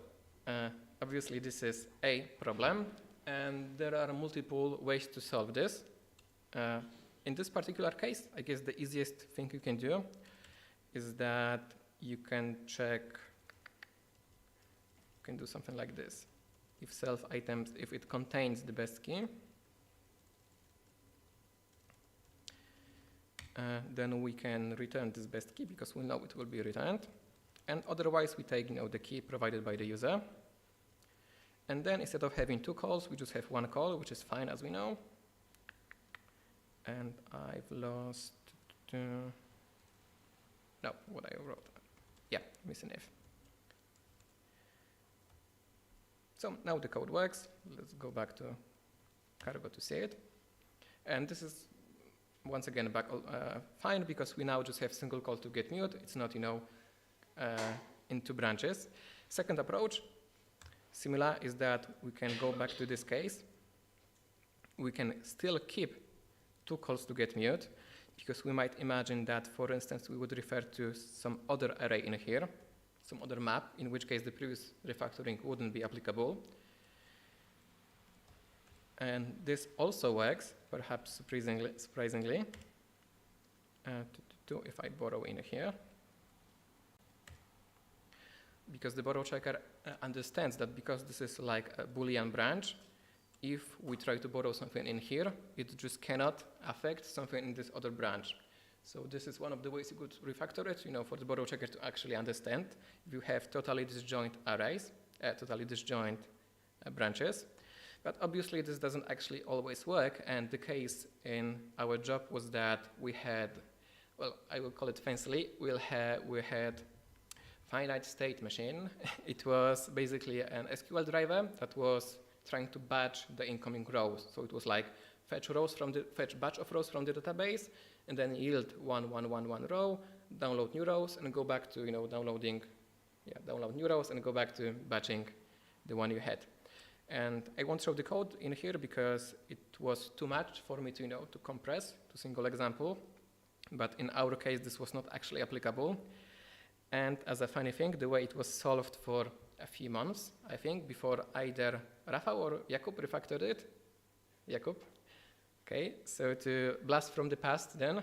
obviously this is a problem, and there are multiple ways to solve this. In this particular case, I guess the easiest thing you can do is that you can check, you can do something like this. If self items, if it contains the best key, then we can return this best key because we know it will be returned. And otherwise, we take the key provided by the user. And then instead of having 2 calls, we just have 1 call, which is fine as we know. And I've lost, no, what I wrote. Yeah, missing if. So now the code works. Let's go back to Cargo to see it. And this is once again back fine because we now just have single call to get mute. It's not in 2 branches. Second approach, similar, is that we can go back to this case. We can still keep 2 calls to get mute because we might imagine that, for instance, we would refer to some other array in here, some other map, in which case the previous refactoring wouldn't be applicable. And this also works, perhaps surprisingly. If I borrow in here, because the borrow checker understands that because this is like a Boolean branch, if we try to borrow something in here, it just cannot affect something in this other branch. So this is one of the ways you could refactor it, for the borrow checker to actually understand. If you have totally disjoint arrays, totally disjoint branches. But obviously this doesn't actually always work, and the case in our job was that we had, well, I will call it fancily, we had finite state machine. It was basically an SQL driver that was trying to batch the incoming rows. So it was like fetch batch of rows from the database, and then yield one row, download new rows, and go back to download new rows, and go back to batching the one you had. And I won't show the code in here because it was too much for me to to compress to single example. But in our case, this was not actually applicable. And as a funny thing, the way it was solved for a few months, I think, before either Rafał or Jakub refactored it. Jakub. Okay, so to blast from the past then,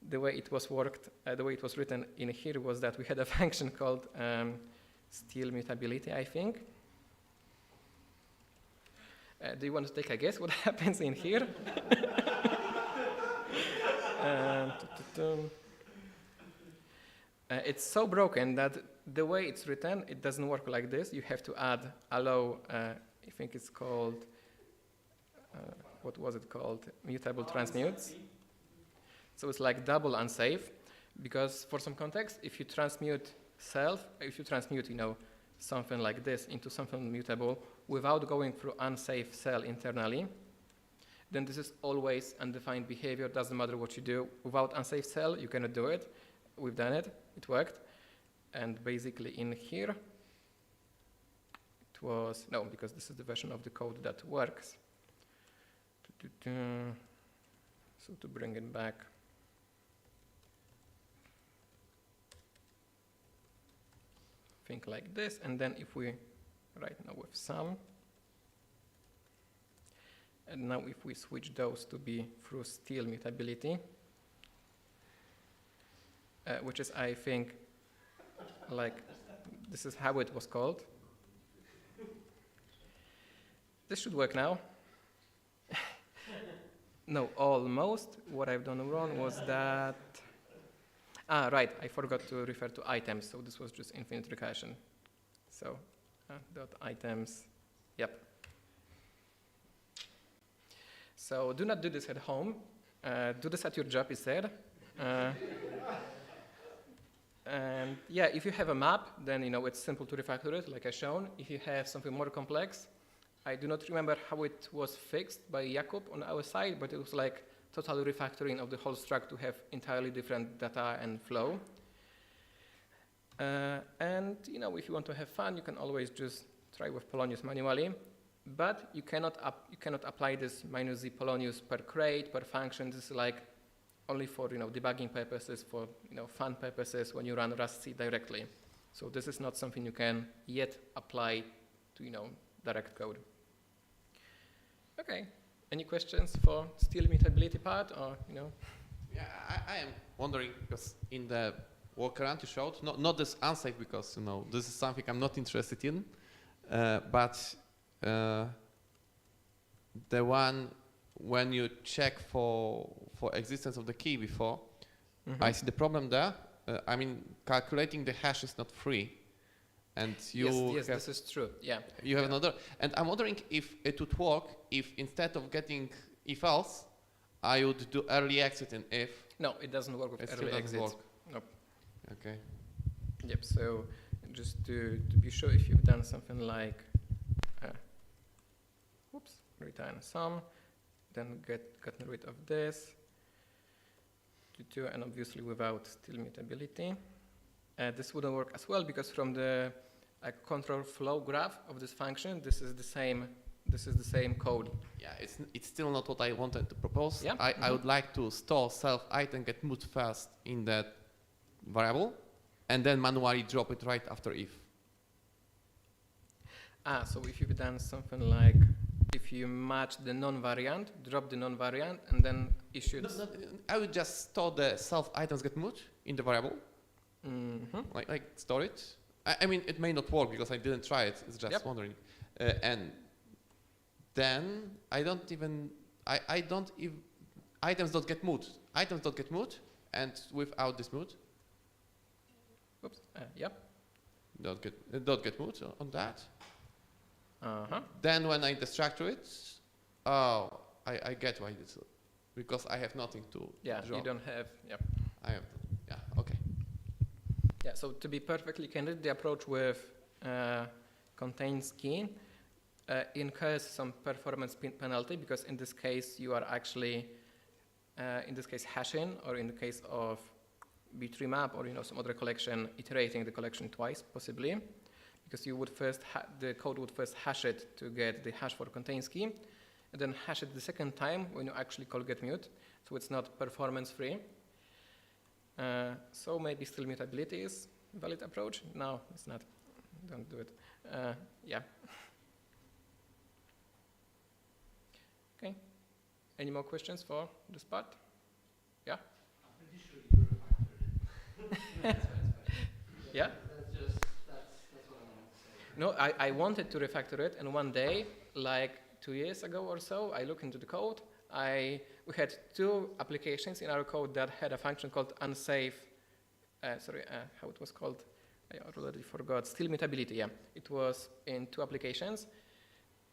the way it was written in here was that we had a function called steal mutability, I think. Do you want to take a guess what happens in here? It's so broken that the way it's written, it doesn't work like this. You have to add allow, I think it's called, what was it called? Mutable transmutes. So it's like double unsafe, because for some context, if you transmute something like this into something mutable without going through unsafe cell internally, then this is always undefined behavior. Doesn't matter what you do. Without unsafe cell, you cannot do it. We've done it. It worked. And basically in here, it was, no, because this is the version of the code that works. So to bring it back, think like this, and then if we right now with sum, and now if we switch those to be through steal mutability, which is, I think, like, this is how it was called. This should work now. No, almost. What I've done wrong was that, right, I forgot to refer to items, so this was just infinite recursion. So, dot items, yep. So do not do this at home. Do this at your job instead. And yeah, if you have a map, then it's simple to refactor it, like I shown. If you have something more complex, I do not remember how it was fixed by Jakub on our side, but it was like total refactoring of the whole struct to have entirely different data and flow. And if you want to have fun, you can always just try with Polonius manually, but you cannot apply this -z Polonius per crate, per function. This is like only for debugging purposes, for fun purposes when you run Rust-C directly. So this is not something you can yet apply to direct code. Okay. Any questions for steal mutability part, or Yeah, I am wondering, because in the workaround you showed, not this unsafe, because this is something I'm not interested in, but the one when you check for existence of the key before, I see the problem there. I mean, calculating the hash is not free, and yes, this is true. Yeah, you have another, and I'm wondering if it would work if instead of getting if else, I would do early exit and if. No, it doesn't work with it early exit. Work. Nope. Okay. Yep. So just to be sure, if you've done something like, return sum, then gotten rid of this, and obviously without steal mutability. This wouldn't work as well, because from the control flow graph of this function, this is the same code. Yeah, it's still not what I wanted to propose. Yeah. I would like to store self item get moved first in that variable, and then manually drop it right after if. So if you've done something like if you match the non-variant, drop the non-variant, and then issue it. I would just store the self items get moved in the variable, like store it. I mean, it may not work because I didn't try it. It's just wondering, and then items don't get moved. Items don't get moved, and without this move, Oops. don't get moved on that. Uh-huh. Then when I destructure it, I get why it's because I have nothing to Yeah, draw. you don't have. Yep. I have. Yeah. Okay. Yeah. So to be perfectly candid, the approach with contains key incurs some performance penalty because in this case you are actually in this case hashing, or in the case of B-tree map or some other collection, iterating the collection twice possibly, because you would first the code would first hash it to get the hash for contains key, and then hash it the second time when you actually call getMut, so it's not performance free. So maybe still mutability is a valid approach. No, it's not. Don't do it. Yeah. Okay. Any more questions for this part? Yeah. I'm pretty sure you refactored it. Yeah. That's what I wanted to say. No, I wanted to refactor it, and one day, like 2 years ago or so, I looked into the code. We had two applications in our code that had a function called unsafe. How it was called? I already forgot. Still mutability. Yeah, it was in two applications.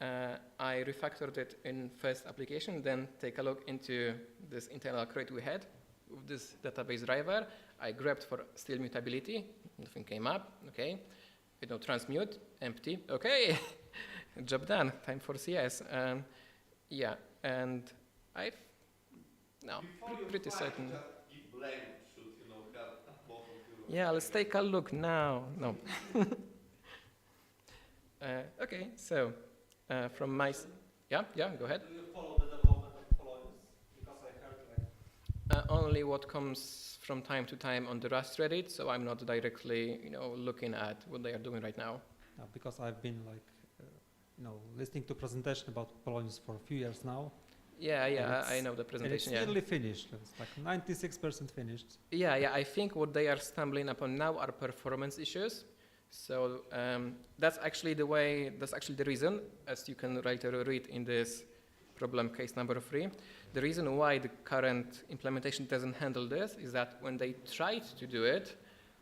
I refactored it in first application, then take a look into this internal crate we had with this database driver. I grabbed for still mutability, nothing came up, okay. Transmute, empty, okay. Job done, time for CS. Yeah, and I've, no, pretty certain. Give blame should have both of you. Yeah, let's take a look now, no. Okay, so. From my, yeah, go ahead. Do you follow the development of Polonius? Because I heard Only what comes from time to time on the Rust Reddit, so I'm not directly, looking at what they are doing right now. Because I've been listening to presentation about Polonius for a few years now. Yeah, I know the presentation. And it's nearly finished. It's like 96% finished. Yeah, I think what they are stumbling upon now are performance issues. So that's actually the reason, as you can later read in this problem case number 3. The reason why the current implementation doesn't handle this is that when they tried to do it,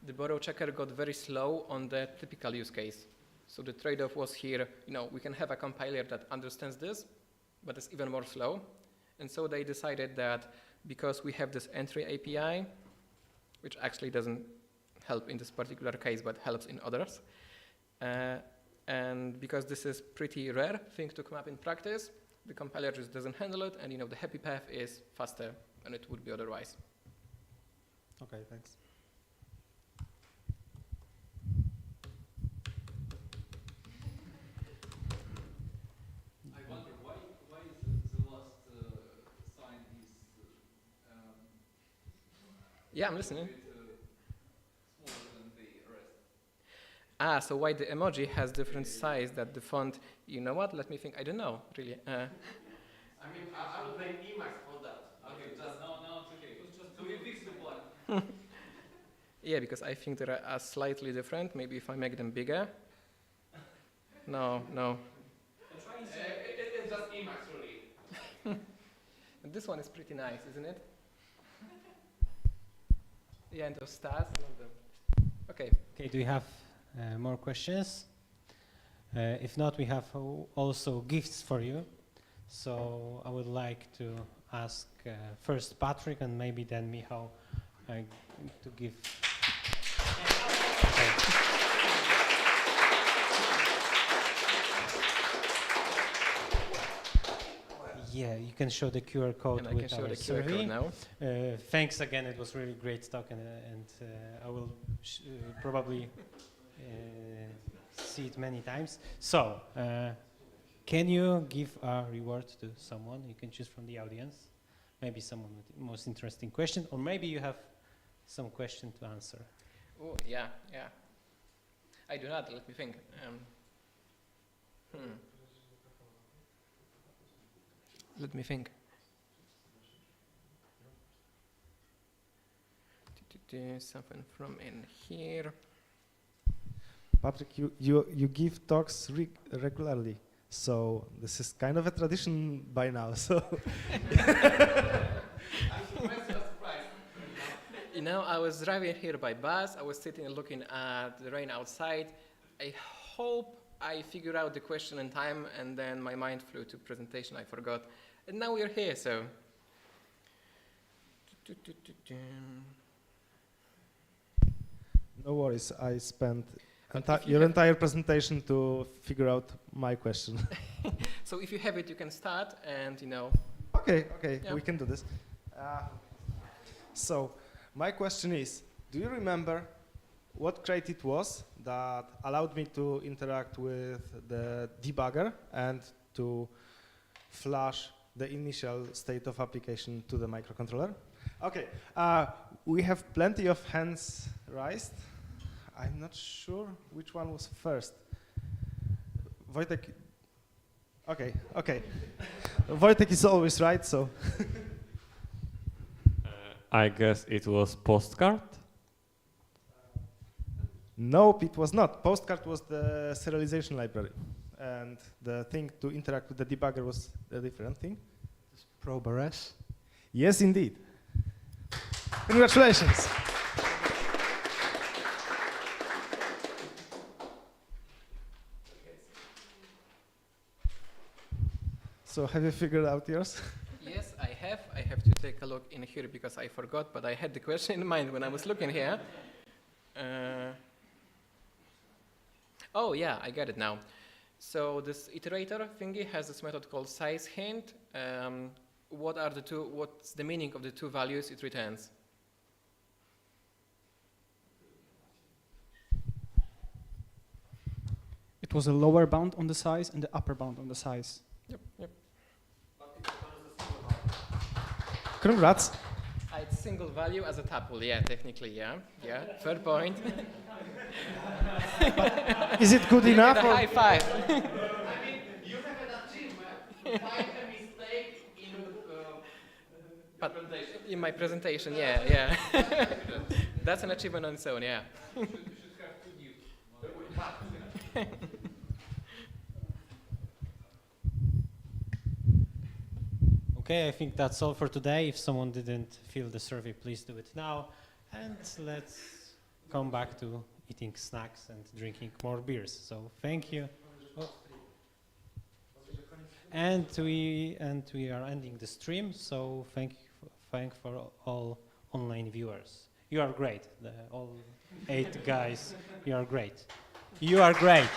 the borrow checker got very slow on the typical use case. So the trade-off was here, we can have a compiler that understands this, but it's even more slow. And so they decided that because we have this entry API, which actually doesn't help in this particular case, but helps in others. And because this is pretty rare thing to come up in practice, the compiler just doesn't handle it, and the happy path is faster than it would be otherwise. Okay, thanks. I wonder why is the last sign is Yeah, I'm listening. smaller than the rest? So why the emoji has different size that the font, you know what? Let me think. I don't know, really. I mean, I would blame Emacs for that. Okay, just no, it's okay. So we fix the bug. Yeah, because I think they are slightly different. Maybe if I make them bigger. No. It's just Emacs, really. And this one is pretty nice, isn't it? Yeah, and those stars, I love them. Okay. Okay, do you have more questions? If not, we have also gifts for you. So I would like to ask first Patrick and maybe then Michał to give. Yeah, you can show the QR code And I with can show our the QR survey. code now. Thanks again, it was really great talk, and I will probably see it many times. So, can you give a reward to someone? You can choose from the audience, maybe someone with the most interesting question, or maybe you have some question to answer. Oh, yeah. I do not, let me think. Let me think. Something from in here. Patrick, you give talks regularly, so this is kind of a tradition by now. So You know, I was driving here by bus. I was sitting and looking at the rain outside. I hope I figured out the question in time, and then my mind flew to presentation. I forgot, and now we're here. So. no worries. I spent your entire presentation to figure out my question. So if you have it, you can start, and you know. Okay, Yeah. we can do this. So my question is, do you remember what crate it was that allowed me to interact with the debugger and to flash the initial state of application to the microcontroller? Okay, we have plenty of hands raised. I'm not sure which one was first. Wojtek. Okay. Wojtek is always right, so. I guess it was postcard. Nope, it was not. Postcard was the serialization library, and the thing to interact with the debugger was a different thing. ProbeRS. Yes, indeed. Congratulations. So have you figured out yours? Yes, I have. I have to take a look in here because I forgot, but I had the question in mind when I was looking here. Oh yeah, I got it now. So this iterator thingy has this method called size hint. What's the meaning of the two values it returns? It was a lower bound on the size and the upper bound on the size. Yep. Congrats. It's single value as a tuple, yeah, technically, yeah. Fair point. Is it good enough? A Or? high five. I mean, you have an achievement. Find a mistake in presentation. In my presentation, yeah. That's an achievement on its own, yeah. You should have 2 gifts. Okay, I think that's all for today. If someone didn't fill the survey, please do it now. And let's come back to eating snacks and drinking more beers. So thank you. Oh. And we are ending the stream. So thank for all online viewers. You are great. All 8 guys. You are great. You are great.